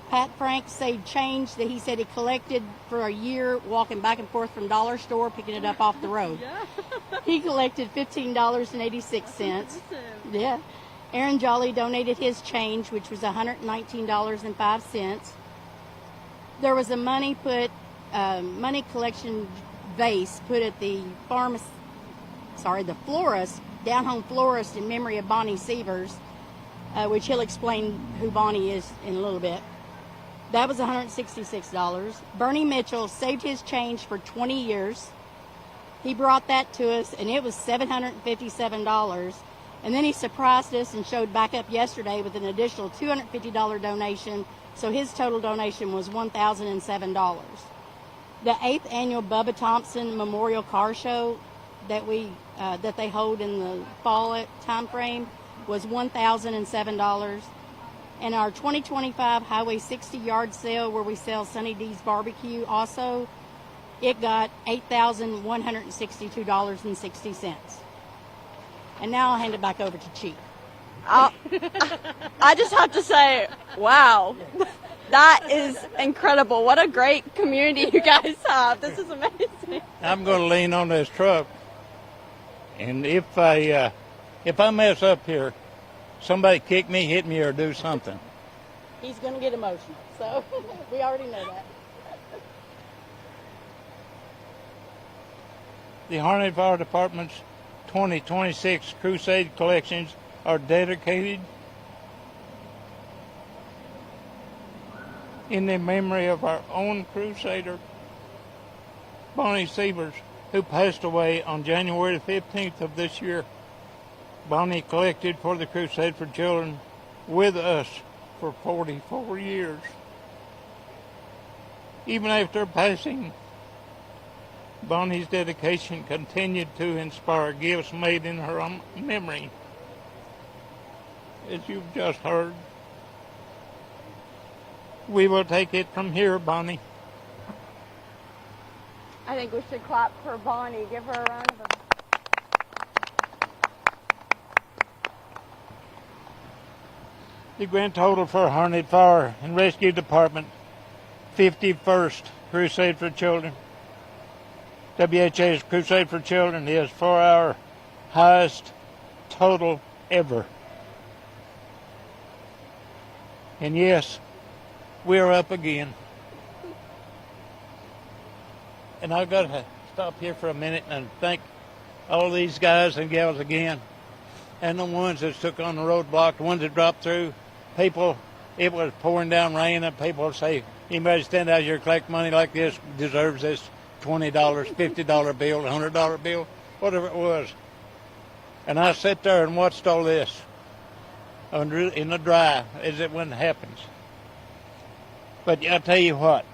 Pat Frank saved change that he said he collected for a year walking back and forth from Dollar Store, picking it up off the road. He collected $15.86. Yeah. Aaron Jolly donated his change, which was $119.05. There was a money collection vase put at the florist, down-home florist in memory of Bonnie Sievers, which he'll explain who Bonnie is in a little bit. That was $166. Bernie Mitchell saved his change for 20 years. He brought that to us, and it was $757. And then he surprised us and showed back up yesterday with an additional $250 donation, so his total donation was $1,007. The 8th annual Bubba Thompson Memorial Car Show that they hold in the fall time frame was $1,007. And our 2025 Highway 60 yard sale, where we sell Sunny D's barbecue, also, it got $8,162.60. And now I'll hand it back over to Chief. I just have to say, wow, that is incredible. What a great community you guys have. This is amazing. I'm going to lean on this truck, and if I mess up here, somebody kick me, hit me, or do something. He's going to get emotional, so we already know that. The Harnett Fire Department's 2026 Crusade collections are dedicated in the memory of our own Crusader, Bonnie Sievers, who passed away on January 15th of this year. Bonnie collected for the Crusade for Children with us for 44 years. Even after passing, Bonnie's dedication continued to inspire gifts made in her own memory. As you've just heard, we will take it from here, Bonnie. I think we should clap for Bonnie. Give her a round of applause. The grand total for Harnett Fire and Rescue Department, 51st Crusade for Children. WHA's Crusade for Children is for our highest total ever. And yes, we're up again. And I've got to stop here for a minute and thank all these guys and gals again. And the ones that took on the roadblock, the ones that dropped through. People, it was pouring down rain, and people say, anybody stand out here collect money like this deserves this $20, $50 bill, $100 bill, whatever it was. And I sat there and watched all this in the dry as it when it happens. But I tell you what,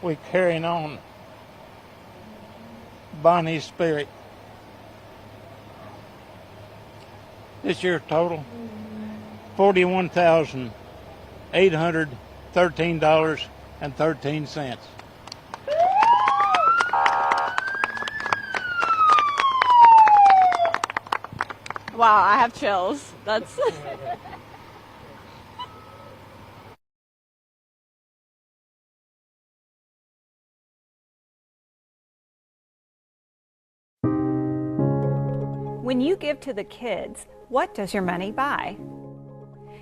we're carrying on Bonnie's spirit. This year's total, $41,813.13. Wow, I have chills. That's When you give to the kids, what does your money buy?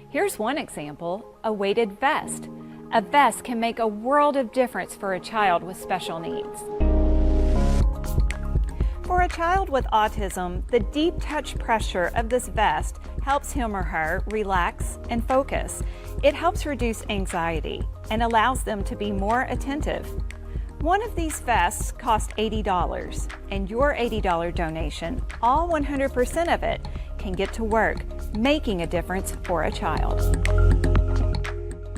Here's one example, a weighted vest. A vest can make a world of difference for a child with special needs. For a child with autism, the deep touch pressure of this vest helps him or her relax and focus. It helps reduce anxiety and allows them to be more attentive. One of these vests costs $80, and your $80 donation, all 100% of it, can get to work, making a difference for a child.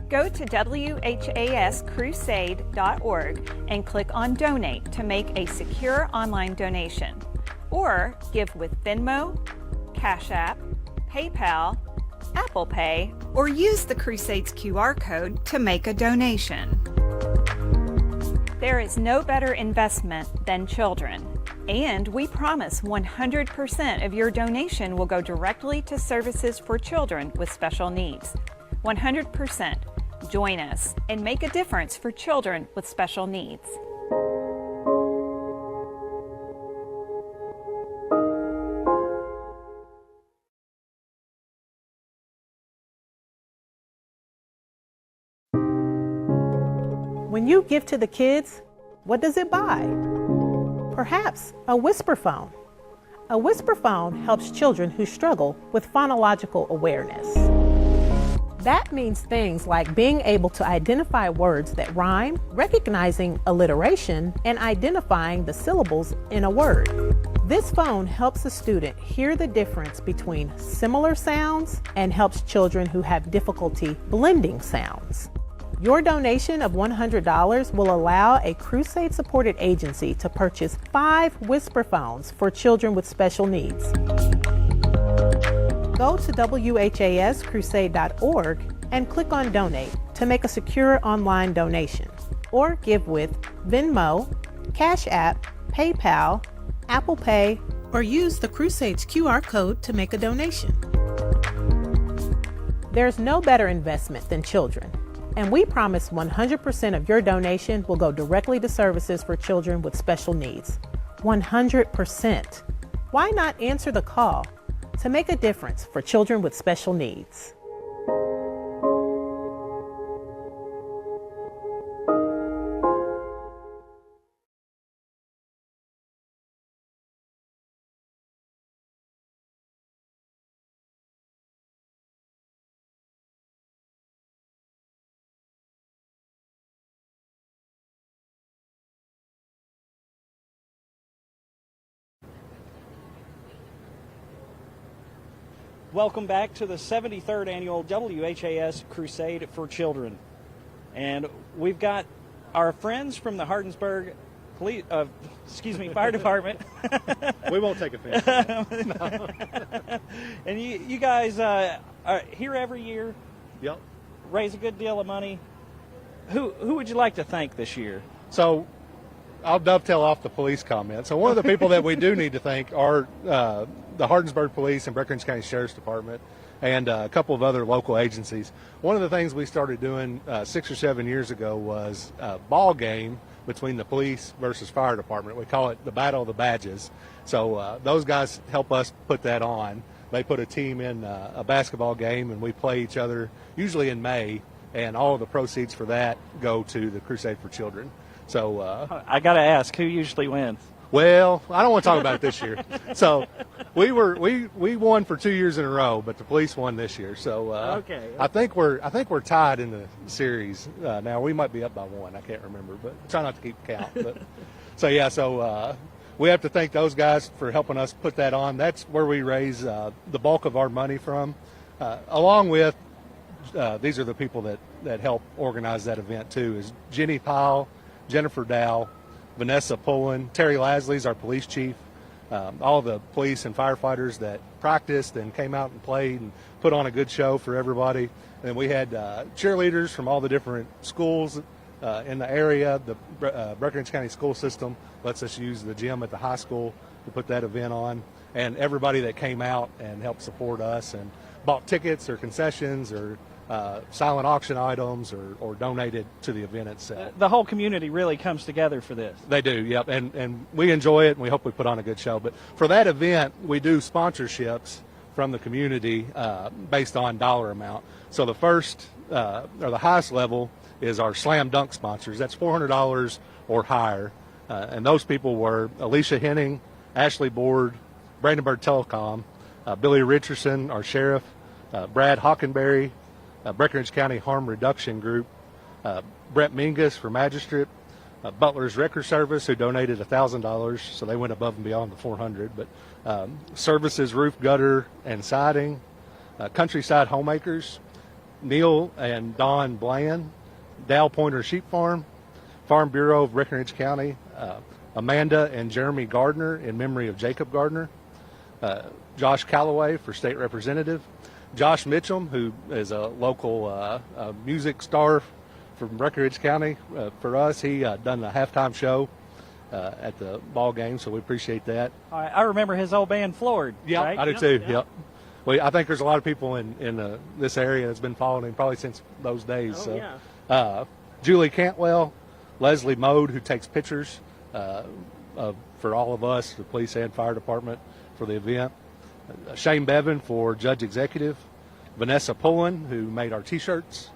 Go to WHAScrusade.org and click on Donate to make a secure online donation. Or give with Venmo, Cash App, PayPal, Apple Pay, or use the Crusade's QR code to make a donation. There is no better investment than children, and we promise 100% of your donation will go directly to services for children with special needs. 100%. Join us and make a difference for children with special needs. When you give to the kids, What does it buy? Perhaps a whisper phone. A whisper phone helps children who struggle with phonological awareness. That means things like being able to identify words that rhyme, recognizing alliteration, and identifying the syllables in a word. This phone helps a student hear the difference between similar sounds and helps children who have difficulty blending sounds. Your donation of $100 will allow a Crusade-supported agency to purchase 5 whisper phones for children with special needs. Go to WHAScrusade.org and click on Donate to make a secure online donation, or give with Venmo, Cash App, PayPal, Apple Pay, or use the Crusade's QR code to make a donation. There's no better investment than children, and we promise 100% of your donation will go directly to services for children with special needs. 100%. Why not answer the call to make a difference for children with special needs? Welcome back to the 73rd Annual WHAS Crusade for Children. And we've got our friends from the Hardinsburg Fire Department. We won't take offense. No. And you guys are here every year. Yep. Raise a good deal of money. Who would you like to thank this year? So I'll dovetail off the police comment. So one of the people that we do need to thank are the Hardinsburg Police and Breckinridge County Sheriff's Department and a couple of other local agencies. One of the things we started doing 6 or 7 years ago was a ball game between the police versus fire department. We call it the Battle of the Badges. So those guys help us put that on. They put a team in a basketball game, and we play each other usually in May, and all of the proceeds for that go to the Crusade for Children. So I got to ask, who usually wins? Well, I don't want to talk about it this year. So we won for 2 years in a row, but the police won this year. So okay. I think we're tied in the series now. We might be up by 1. I can't remember, but try not to keep count. But so we have to thank those guys for helping us put that on. That's where we raise the bulk of our money from, along with these are the people that help organize that event too. Is Jenny Powell, Jennifer Dow, Vanessa Pullen, Terry Lasley's our police chief, all the police and firefighters that practiced and came out and played and put on a good show for everybody. And we had cheerleaders from all the different schools in the area. The Breckinridge County school system lets us use the gym at the high school to put that event on. And everybody that came out and helped support us and bought tickets or concessions or silent auction items or donated to the event itself. The whole community really comes together for this. They do, yep, and we enjoy it, and we hope we put on a good show. But for that event, we do sponsorships from the community based on dollar amount. So the first, or the highest level, is our slam dunk sponsors. That's $400 or higher, and those people were Alicia Henning, Ashley Board, Brandenburg Telecom, Billy Richardson, our sheriff, Brad Hockenberry, Breckinridge County Harm Reduction Group, Brett Mingus for Magistrate, Butler's Record Service, who donated $1,000, so they went above and beyond the $400. But Services Roof, Gutter, and Siding, Countryside Homemakers, Neil and Don Bland, Dow Pointer Sheep Farm, Farm Bureau of Breckinridge County, Amanda and Jeremy Gardner in memory of Jacob Gardner, Josh Calloway for State Representative, Josh Mitchum, who is a local music star from Breckinridge County for us. He done a halftime show at the ball game, so we appreciate that. I remember his old band Floored. Yeah, right? I do too. Yep. Well, I think there's a lot of people in this area that's been following him probably since those days. Oh, so, yeah. Julie Cantwell, Leslie Mode, who takes pictures for all of us, the police and fire department, for the event. Shane Bevan for Judge Executive, Vanessa Pullen, who made our T-shirts,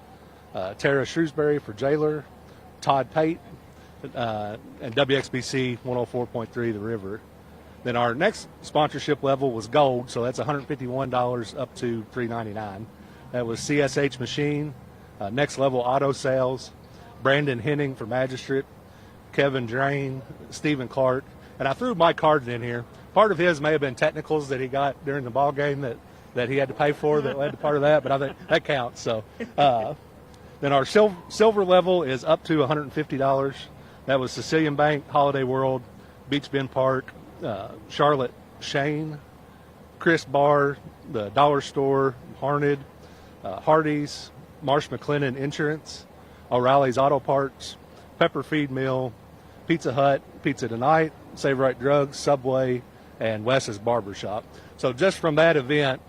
Tara Shrewsbury for Jailer, Todd Pate, and WXBC 104.3 The River. Then our next sponsorship level was gold, so that's $151 up to $399. That was CSH Machine, Next Level Auto Sales, Brandon Henning for Magistrate, Kevin Drain, Stephen Clark, and I threw Mike Harden in here. Part of his may have been technicals that he got during the ball game that he had to pay for that led to part of that, but I think that counts. So then our silver level is up to $150. That was Sicilian Bank, Holiday World, Beach Bend Park, Charlotte Shane, Chris Barr, the Dollar Store, Harned, Hardee's, Marsh McLennan Insurance, O'Reilly's Auto Parts, Pepper Feed Mill, Pizza Hut, Pizza Tonight, Save Right Drugs, Subway, and Wes's Barbershop. So just from that event,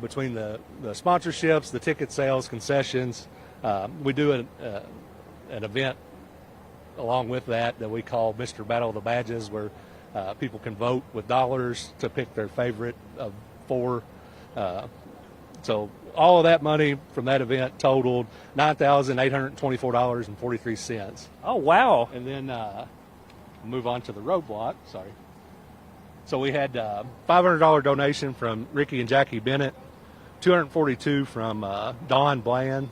between the sponsorships, the ticket sales, concessions, we do an event along with that we call Mr. Battle of the Badges, where people can vote with dollars to pick their favorite of four. So all of that money from that event totaled $9,824.43. Oh, wow. And then move on to the roadblock. Sorry. So we had $500 donation from Ricky and Jackie Bennett, $242 from Don Bland.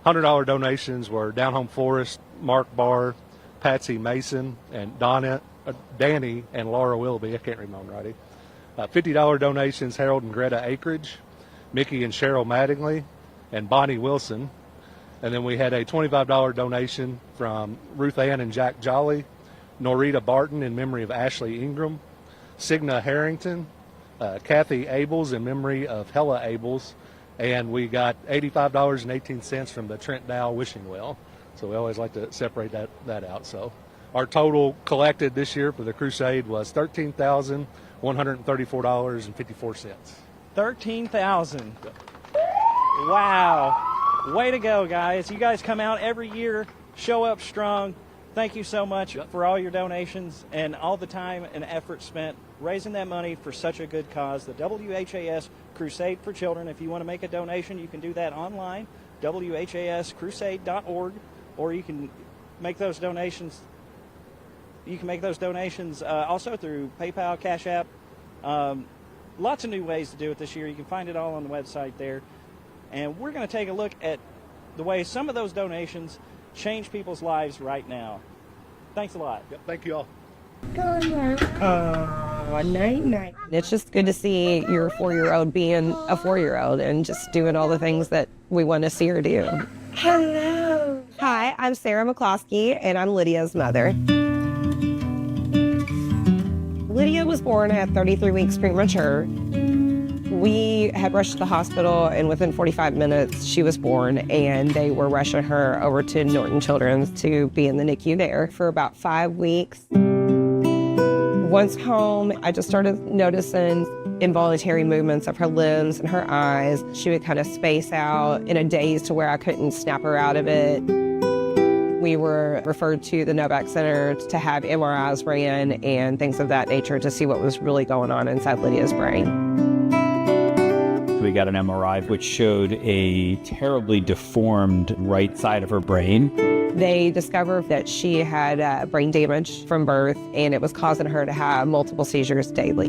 $100 donations were Down Home Florist, Mark Barr, Patsy Mason, and Danny and Laura Willoughby. I can't remember righty. $50 donations, Harold and Greta Akridge, Mickey and Cheryl Mattingly, and Bonnie Wilson. And then we had a $25 donation from Ruth Ann and Jack Jolly, Norita Barton in memory of Ashley Ingram, Signa Harrington, Kathy Abels in memory of Hella Abels, and we got $85.18 from the Trent Dow Wishing Well. So we always like to separate that out. So our total collected this year for the Crusade was $13,134.54. $13,000. Wow. Way to go, guys. You guys come out every year, show up strong. Thank you so much for all your donations and all the time and effort spent raising that money for such a good cause, the WHAS Crusade for Children. If you want to make a donation, you can do that online, whascrusade.org, or you can make those donations. You can make those donations also through PayPal, Cash App. Lots of new ways to do it this year. You can find it all on the website there. And we're going to take a look at the way some of those donations change people's lives right now. Thanks a lot. Yep, thank you all. Night. It's just good to see your 4-year-old being a 4-year-old and just doing all the things that we want to see her do. Hello. Hi, I'm Sarah McCloskey, and I'm Lydia's mother. Lydia was born at 33 weeks premature. We had rushed to the hospital, and within 45 minutes, she was born, and they were rushing her over to Norton Children's to be in the NICU there for about 5 weeks. Once home, I just started noticing involuntary movements of her limbs and her eyes. She would kind of space out in a daze to where I couldn't snap her out of it. We were referred to the Novak Center to have MRIs ran and things of that nature to see what was really going on inside Lydia's brain. We got an MRI which showed a terribly deformed right side of her brain. They discovered that she had brain damage from birth, and it was causing her to have multiple seizures daily.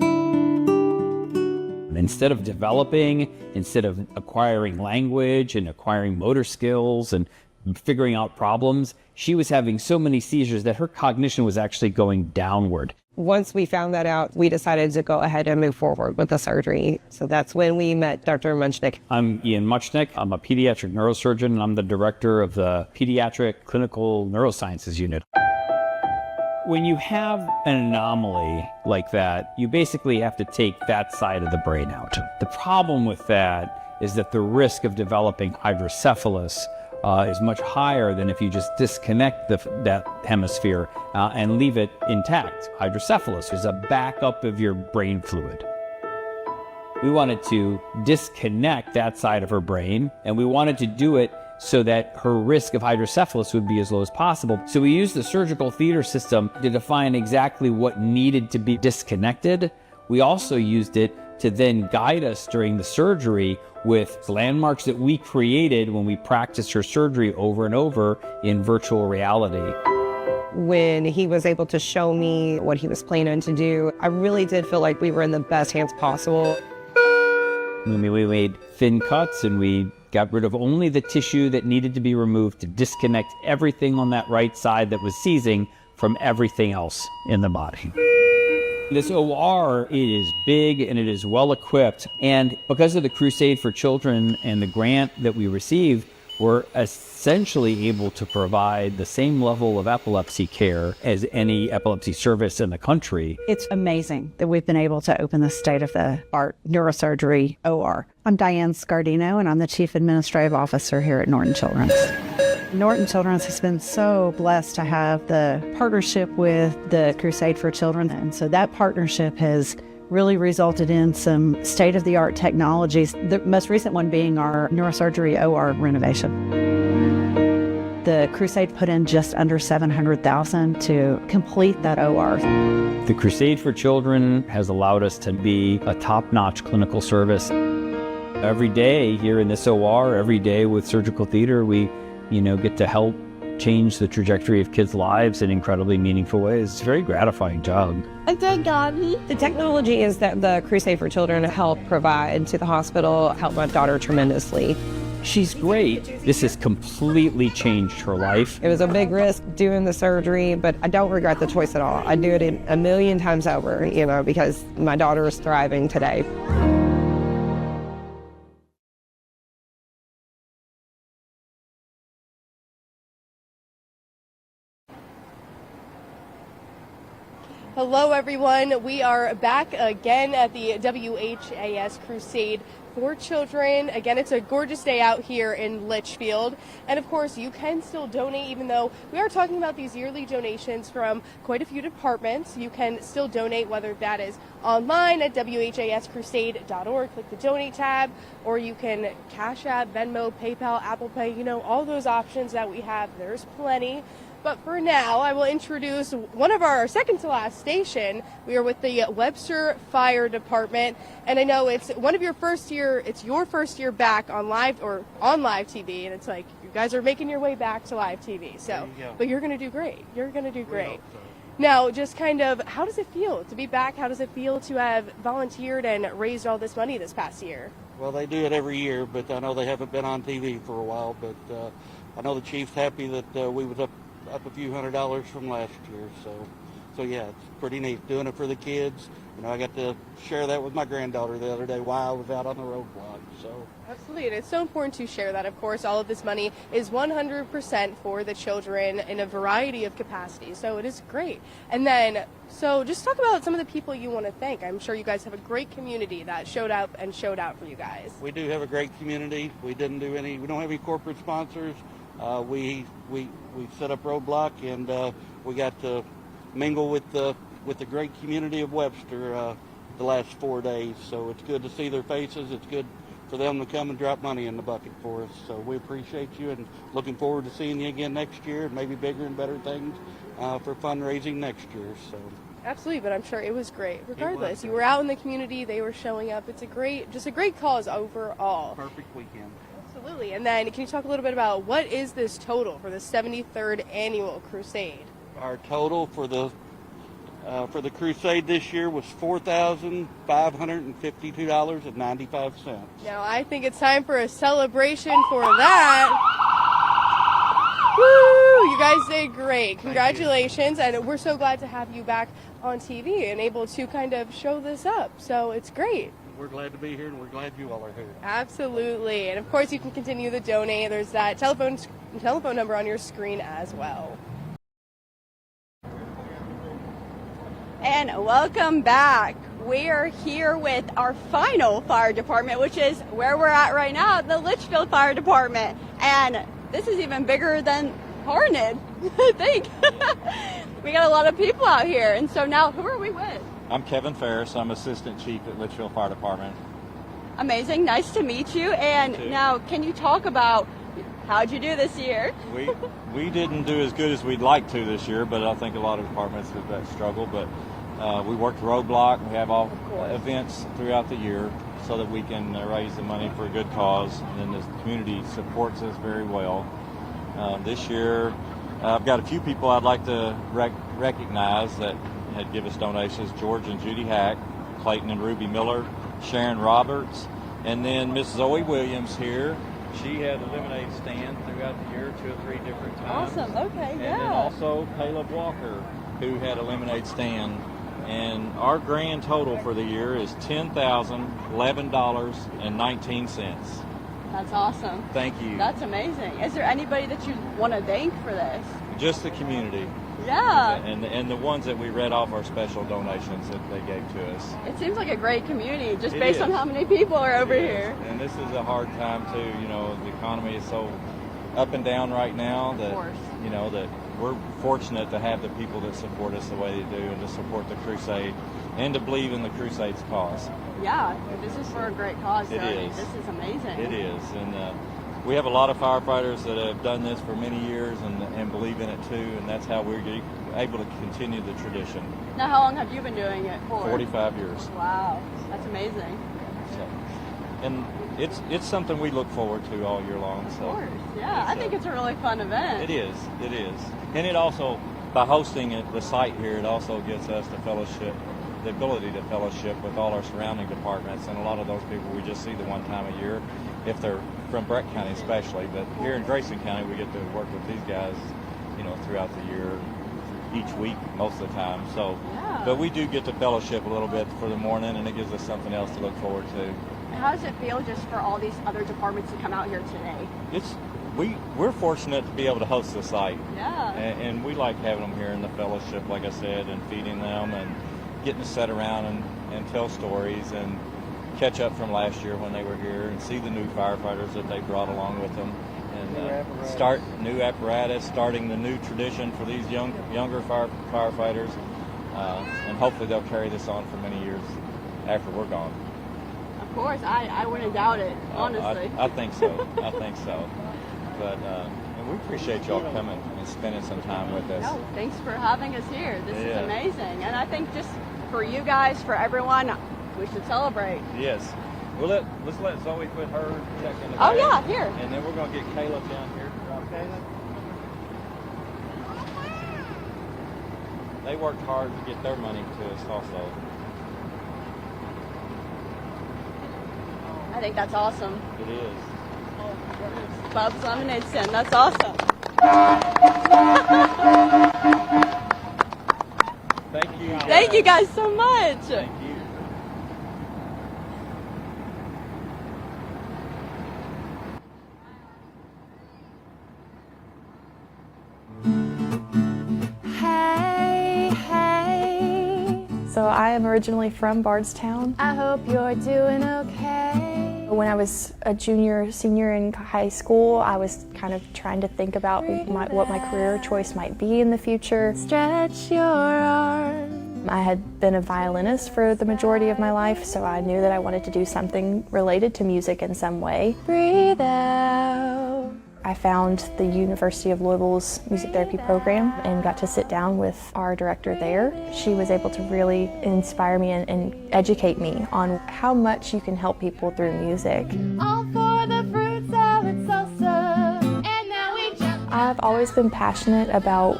Instead of developing, instead of acquiring language and acquiring motor skills and figuring out problems, she was having so many seizures that her cognition was actually going downward. Once we found that out, we decided to go ahead and move forward with the surgery. So that's when we met Dr. Munchnick. I'm Ian Munchnick. I'm a pediatric neurosurgeon, and I'm the director of the Pediatric Clinical Neurosciences Unit. When you have an anomaly like that, you basically have to take that side of the brain out. The problem with that is that the risk of developing hydrocephalus is much higher than if you just disconnect that hemisphere and leave it intact. Hydrocephalus is a backup of your brain fluid. We wanted to disconnect that side of her brain, and we wanted to do it so that her risk of hydrocephalus would be as low as possible. So we used the surgical theater system to define exactly what needed to be disconnected. We also used it to then guide us during the surgery with landmarks that we created when we practiced her surgery over and over in virtual reality. when he was able to show me what he was planning to do, I really did feel like we were in the best hands possible. We made thin cuts and we got rid of only the tissue that needed to be removed to disconnect everything on that right side that was seizing from everything else in the body. This OR, it is big and it is well equipped, and because of the Crusade for Children and the grant that we received, we're essentially able to provide the same level of epilepsy care as any epilepsy service in the country. It's amazing that we've been able to open the state-of-the-art neurosurgery OR. I'm Diane Scardino, and I'm the Chief Administrative Officer here at Norton Children's. Norton Children's has been so blessed to have the partnership with the Crusade for Children, and so that partnership has really resulted in some state-of-the-art technologies, the most recent one being our neurosurgery OR renovation. The Crusade put in just under $700,000 to complete that OR. The Crusade for Children has allowed us to be a top-notch clinical service. Every day here in this OR, every day with surgical theater, we get to help change the trajectory of kids' lives in incredibly meaningful ways. It's a very gratifying job. The technology is that the Crusade for Children helped provide to the hospital helped my daughter tremendously. She's great. This has completely changed her life. It was a big risk doing the surgery, but I don't regret the choice at all. I'd do it a million times over, because my daughter is thriving today. Hello everyone, we are back again at the WHAS Crusade for Children. Again, it's a gorgeous day out here in Leitchfield, and of course you can still donate. Even though we are talking about these yearly donations from quite a few departments, you can still donate, whether that is online at WHAScrusade.org, click the donate tab, or you can Cash App, Venmo, PayPal, Apple Pay, all those options that we have. There's plenty. But for now, I will introduce one of our second to last station. We are with the Webster Fire Department, and I know it's your first year back on live TV, and it's like you guys are making your way back to live TV. So, but you're going to do great. You're going to do great. Now, just kind of, how does it feel to be back? How does it feel to have volunteered and raised all this money this past year? Well, they do it every year, but I know they haven't been on TV for a while. But I know the chief's happy that we was up a few $100s from last year, so yeah, it's pretty neat doing it for the kids. I got to share that with my granddaughter the other day while I was out on the roadblock. So absolutely, and it's so important to share that. Of course, all of this money is 100% for the children in a variety of capacities, so it is great. And then, so just talk about some of the people you want to thank. I'm sure you guys have a great community that showed up and showed out for you guys. We do have a great community. We don't have any corporate sponsors. We set up roadblock, and we got to mingle with the great community of Webster the last 4 days. So it's good to see their faces. It's good for them to come and drop money in the bucket for us. So we appreciate you and looking forward to seeing you again next year, and maybe bigger and better things for fundraising next year. So absolutely, but I'm sure it was great. Regardless, you were out in the community, they were showing up. It's a great cause overall. Perfect weekend. Absolutely. And then can you talk a little bit about what is this total for the 73rd Annual Crusade? Our total for the Crusade this year was $4,552.95. Now I think it's time for a celebration for that. Woo! You guys did great. Congratulations, and we're so glad to have you back on TV and able to kind of show this up. So it's great. We're glad to be here, and we're glad you all are here. Absolutely. And of course you can continue to donate. There's that telephone number on your screen as well. And welcome back. We are here with our final fire department, which is where we're at right now, the Leitchfield Fire Department. And this is even bigger than Horned, I think. We got a lot of people out here. And so now, who are we with? I'm Kevin Ferris. I'm Assistant Chief at Leitchfield Fire Department. Amazing. Nice to meet you. And now, can you talk about how'd you do this year? We didn't do as good as we'd like to this year, but I think a lot of departments have struggled. But we worked roadblock. We have all events throughout the year so that we can raise the money for a good cause. And then the community supports us very well. This year, I've got a few people I'd like to recognize that had given us donations: George and Judy Hack, Clayton and Ruby Miller, Sharon Roberts, and then Miss Zoe Williams here. She had a lemonade stand throughout the year 2 or 3 different times. Awesome. Okay. And Yeah. then also Caleb Walker, who had a lemonade stand. And our grand total for the year is $10,011.19. That's awesome. Thank you. That's amazing. Is there anybody that you want to thank for this? Just the community. Yeah. And the ones that we read off our special donations that they gave to us. It seems like a great community just It based on is. how many people are over It is. here. And this is a hard time too. You know, the economy is so up and down right now that, you know, that we're fortunate to have the people that support us the way they do and to support the Crusade and to believe in the Crusade's cause. Yeah, this is for a great cause. It so is. This is amazing. It is. And we have a lot of firefighters that have done this for many years and believe in it too, and that's how we're able to continue the tradition. Now, how long have you been doing it for? 45 years. Wow, that's amazing. So, and it's something we look forward to all year long. So. Of course, yeah. I think it's a really fun event. It is. It is. And it also, by hosting it, the site here, it also gives us the ability to fellowship with all our surrounding departments, and a lot of those people we just see the one time a year, if they're from Breck County especially. But here in Grayson County, we get to work with these guys, you know, throughout the year, each week most of the time. So, but we do get to fellowship a little bit for the morning, and it gives us something else to look forward to. How does it feel just for all these other departments to come out here today? We're fortunate to be able to host the site. Yeah. And we like having them here in the fellowship, like I said, and feeding them and getting to sit around and tell stories and catch up from last year when they were here and see the new firefighters that they brought along with them. And start new apparatus, starting the new tradition for these younger firefighters. And hopefully they'll carry this on for many years after we're gone. Of course, I wouldn't doubt it, honestly. I think so. I think so. But and we appreciate y'all coming and spending some time with us. No, thanks for having us here. This is Yeah. amazing. And I think just for you guys, for everyone, we should celebrate. Yes. Well, let's let Zoe put her check in the Oh, bag. yeah, here. And then we're going to get Caleb down here. Drop Caleb. They worked hard to get their money to us also. I think that's awesome. It is. Bub's Lemonade Stand, that's awesome. Thank you. Thank you guys so much. Thank you. Hey, hey. So I am originally from Bardstown. I hope you're doing okay. When I was a junior, senior in high school, I was kind of trying to think about what my career choice might be in the future. Stretch your arms. I had been a violinist for the majority of my life, so I knew that I wanted to do something related to music in some way. Breathe out. I found the University of Louisville's music therapy program and got to sit down with our director there. She was able to really inspire me and educate me on how much you can help people through music. All for the fruit salad salsa. And now we jump. I've always been passionate about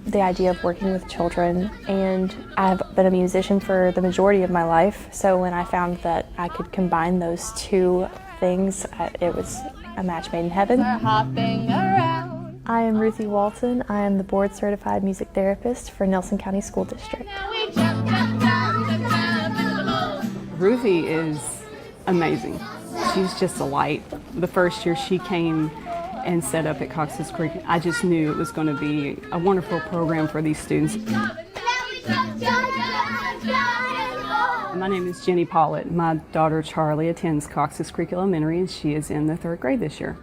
the idea of working with children, and I've been a musician for the majority of my life, so when I found that I could combine those two things, it was a match made in heaven. We're hopping around. I am Ruthie Walton. I am the board certified music therapist for Nelson County School District. Now we jump, jump, jump, jump, jump into the bowl. Ruthie is amazing. She's just a light. The first year she came and set up at Cox's Creek, I just knew it was going to be a wonderful program for these students. My name is Jenny Pollack. My daughter Charlie attends Cox's Creek Elementary, and she is in the 3rd grade this year.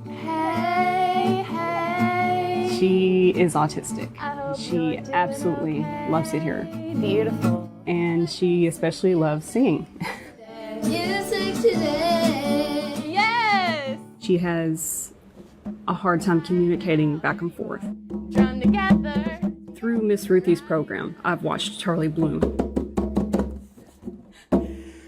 Hey, hey. She is autistic. She absolutely loves it here. Beautiful. And she especially loves singing. Music today. Yes. She has a hard time communicating back and forth. Drum together. Through Miss Ruthie's program, I've watched Charlie bloom.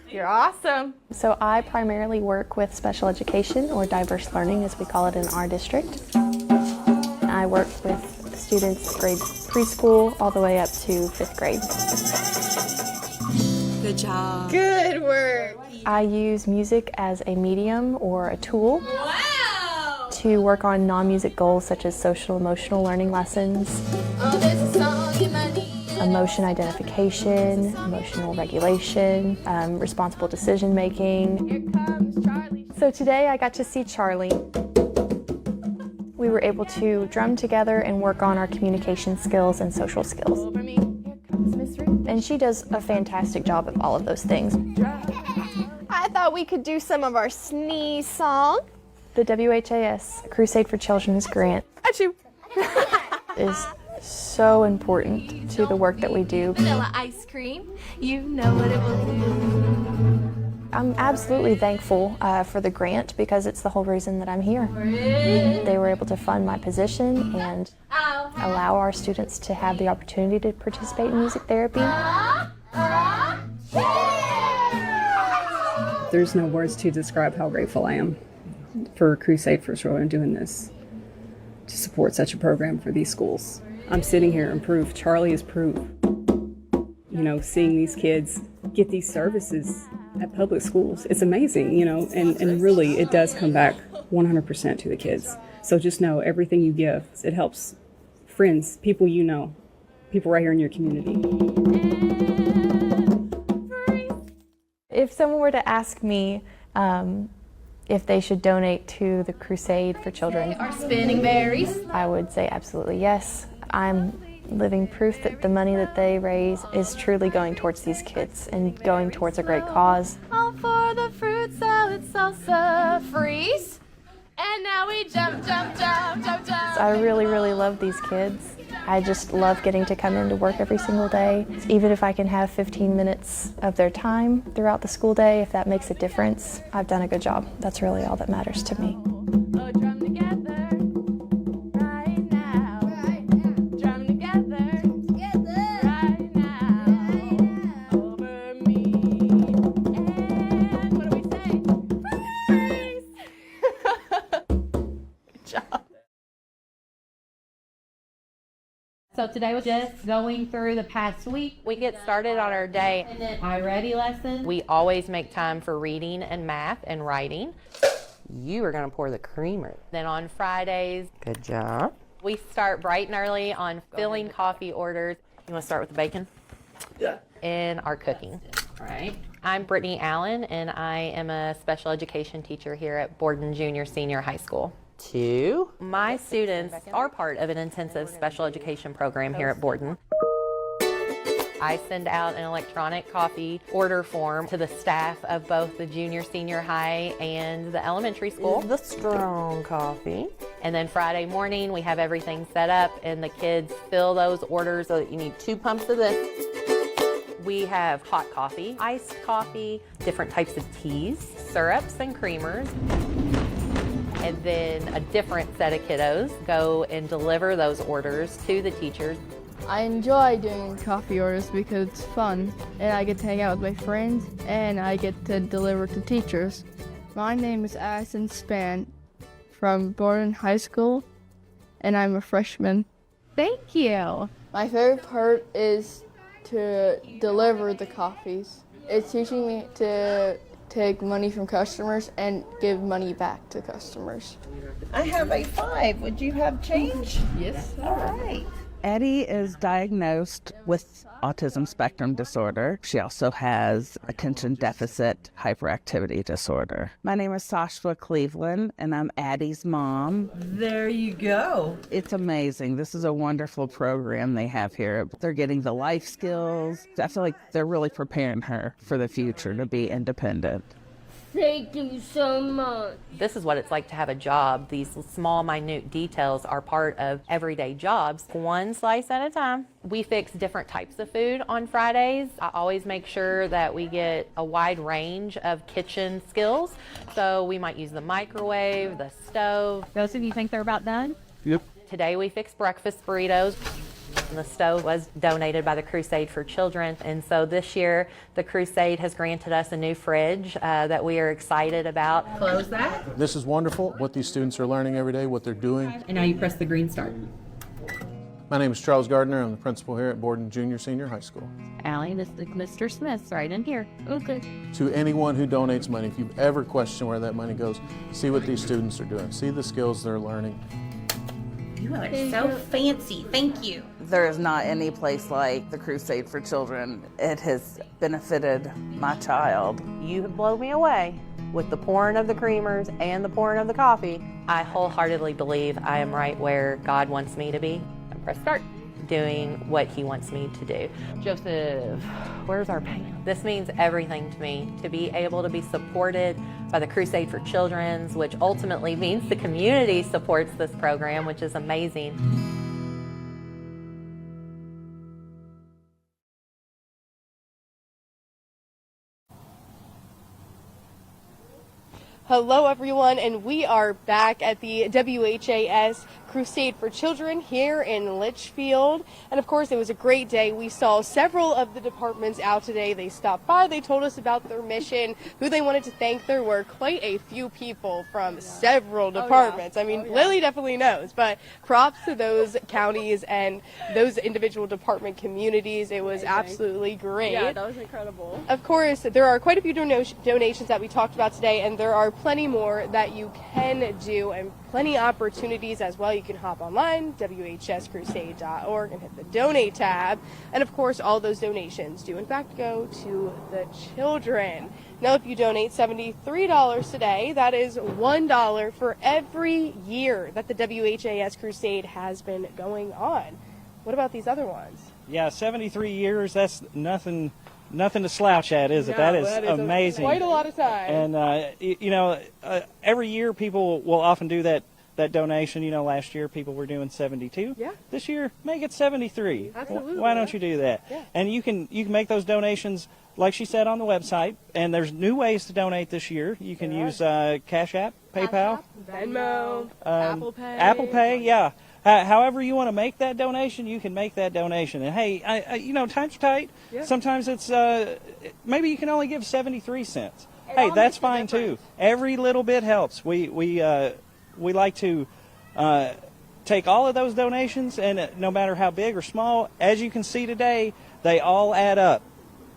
You're awesome. So I primarily work with special education, or diverse learning as we call it in our district. I I work with students grade preschool all the way up to 5th grade. Good job. Good work. I use music as a medium or a tool to work on non-music goals such as social emotional learning lessons, emotion identification, emotional regulation, responsible decision making. So today I got to see Charlie. We were able to drum together and work on our communication skills and social skills. And she does a fantastic job of all of those things. I thought we could do some of our sneeze song. The WHAS Crusade for Children's grant is so important to the work that we do. Vanilla ice cream, you know what it will do. I'm absolutely thankful for the grant because it's the whole reason that I'm here. They were able to fund my position and allow our students to have the opportunity to participate in music therapy. There's no words to describe how grateful I am for Crusade for Children doing this to support such a program for these schools. I'm sitting here and proof. Charlie is proof. You know, seeing these kids get these services at public schools, it's amazing, you know, and really it does come back 100% to the kids. So just know everything you give, it helps friends, people you know, people right here in your community. If someone were to ask me if they should donate to the Crusade for Children, Our spinning berries. I would say absolutely yes. I'm living proof that the money that they raise is truly going towards these kids and going towards a great cause. All for the fruit salad salsa. Freeze. And now we jump, jump, jump, jump, jump. I really, really love these kids. I just love getting to come into work every single day. Even if I can have 15 minutes of their time throughout the school day, if that makes a difference, I've done a good job. That's really all that matters to me. Oh, drum together. Right now. Right now. Drum together. Together. Right now. Over me. And what do we say? Freeze! Good job. So today was just going through the past week. We get started on our day. And then I ready lesson. We always make time for reading and math and writing. You are going to pour the creamer. Then on Fridays, good job. We start bright and early on filling coffee orders. You want to start with the bacon? Yeah. And our cooking. All right. I'm Brittany Allen, and I am a special education teacher here at Borden Junior Senior High School. My students are part of an intensive special education program here at Borden. I send out an electronic coffee order form to the staff of both the junior, senior high, and the elementary school. The strong coffee. And then Friday morning, we have everything set up, and the kids fill those orders so that you need 2 pumps of this. We have hot coffee, iced coffee, different types of teas, syrups and creamers. And then a different set of kiddos go and deliver those orders to the teachers. I enjoy doing coffee orders because it's fun, and I get to hang out with my friends, and I get to deliver to teachers. My name is Addison Spann from Borden High School, and I'm a freshman. Thank you. My favorite part is to deliver the coffees. It's teaching me to take money from customers and give money back to customers. I have a 5. Would you have change? Yes. All right. Addie is diagnosed with autism spectrum disorder. She also has attention deficit hyperactivity disorder. My name is Sashua Cleveland, and I'm Addie's mom. There you go. It's amazing. This is a wonderful program they have here. They're getting the life skills. I feel like they're really preparing her for the future to be independent. Thank you so much. This is what it's like to have a job. These small, minute details are part of everyday jobs, one slice at a time. We fix different types of food on Fridays. I always make sure that we get a wide range of kitchen skills. So we might use the microwave, the stove. Those of you think they're about done? Yep. Today we fix breakfast burritos. And the stove was donated by the Crusade for Children, and so this year the Crusade has granted us a new fridge that we are excited about. Close that. This is wonderful, what these students are learning every day, what they're doing. And now you press the green start. My name is Charles Gardner. I'm the principal here at Borden Junior Senior High School. Allie, this is Mr. Smith's right in here. Okay. To anyone who donates money, if you've ever questioned where that money goes, see what these students are doing. See the skills they're learning. You are so fancy. Thank you. There is not any place like the Crusade for Children. It has benefited my child. You have blown me away with the pouring of the creamers and the pouring of the coffee. I wholeheartedly believe I am right where God wants me to be. And press start. Doing what he wants me to do. Joseph, where's our pan? This means everything to me, to be able to be supported by the Crusade for Children, which ultimately means the community supports this program, which is amazing. Hello everyone, and we are back at the WHAS Crusade for Children here in Leitchfield. And of course, it was a great day. We saw several of the departments out today. They stopped by, they told us about their mission, who they wanted to thank. There were quite a few people from several departments. I mean, Lilly definitely knows, but props to those counties and those individual department communities. It was absolutely great. Yeah, that was incredible. Of course, there are quite a few donations that we talked about today, and there are plenty more that you can do, and plenty opportunities as well. You can hop online, whscrusade.org, and hit the donate tab. And of course, all those donations do in fact go to the children. Now, if you donate $73 today, that is $1 for every year that the WHAS Crusade has been going on. What about these other ones? Yeah, 73 years, that's nothing to slouch at, is it? No, that is amazing. Quite a lot of time. And, every year people will often do that donation. You know, last year people were doing 72. Yeah. This year, make it 73. Absolutely. Why don't you do that? Yeah. And you can make those donations, like she said, on the website. And there's new ways to donate this year. You can use Cash App, PayPal, Venmo, Apple Pay. Apple Pay, yeah. However you want to make that donation, you can make that donation. And hey, times are tight. Yeah. Sometimes it's maybe you can only give 73 cents. Hey, that's fine too. Every little bit helps. We like to take all of those donations, and no matter how big or small, as you can see today, they all add up.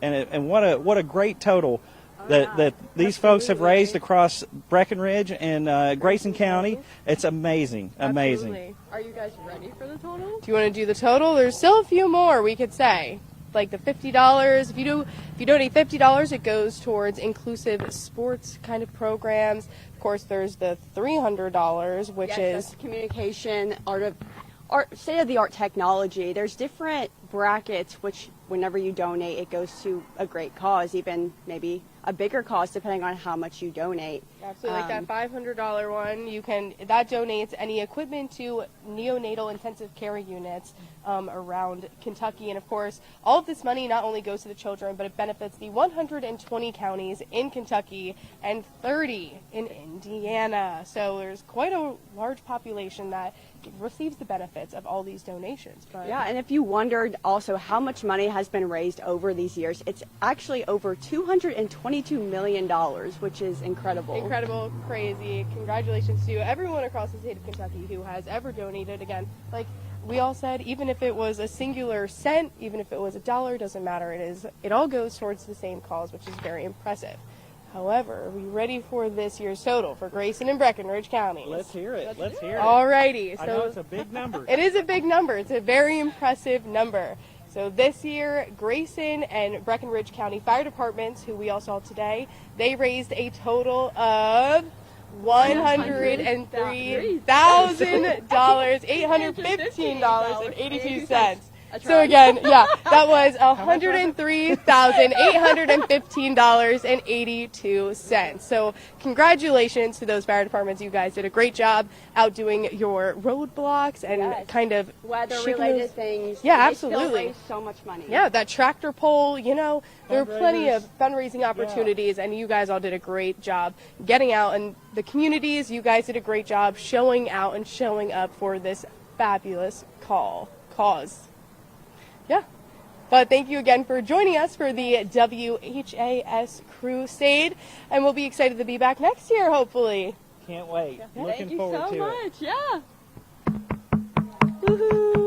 And what a great total that these folks have raised across Breckenridge and Grayson County. It's amazing. Absolutely. Are you guys ready for the total? Do you want to do the total? There's still a few more we could say. Like the $50. If you donate $50, it goes towards inclusive sports kind of programs. Of course, there's the $300, which is communication, state-of-the-art technology. There's different brackets, which whenever you donate, it goes to a great cause, even maybe a bigger cause depending on how much you donate. Absolutely, like that $500 one, that donates any equipment to neonatal intensive care units around Kentucky. And of course, all of this money not only goes to the children, but it benefits the 120 counties in Kentucky and 30 in Indiana. So there's quite a large population that receives the benefits of all these donations. But yeah, and if you wondered also how much money has been raised over these years, it's actually over $222 million, which is incredible. Incredible, crazy. Congratulations to everyone across the state of Kentucky who has ever donated. Again, like we all said, even if it was a singular cent, even if it was $1, doesn't matter. It all goes towards the same cause, which is very impressive. However, are we ready for this year's total for Grayson and Breckenridge counties? Let's hear it. Let's hear it. Alrighty. So I know it's a big number. It is a big number. It's a very impressive number. So this year, Grayson and Breckenridge County Fire Departments, who we all saw today, they raised a total of $103,000, $815.82. So again, yeah, that was $103,815.82. So congratulations to those fire departments. You guys did a great job out doing your roadblocks and kind of weather-related things. Yeah, They absolutely. still raise so much money. Yeah, that tractor pull, there are plenty of fundraising opportunities, and you guys all did a great job getting out. And the communities, you guys did a great job showing out and showing up for this fabulous cause. Yeah. But thank you again for joining us for the WHAS Crusade, and we'll be excited to be back next year, hopefully. Can't wait. Thank Looking you forward so to it. much. Yeah. Woohoo.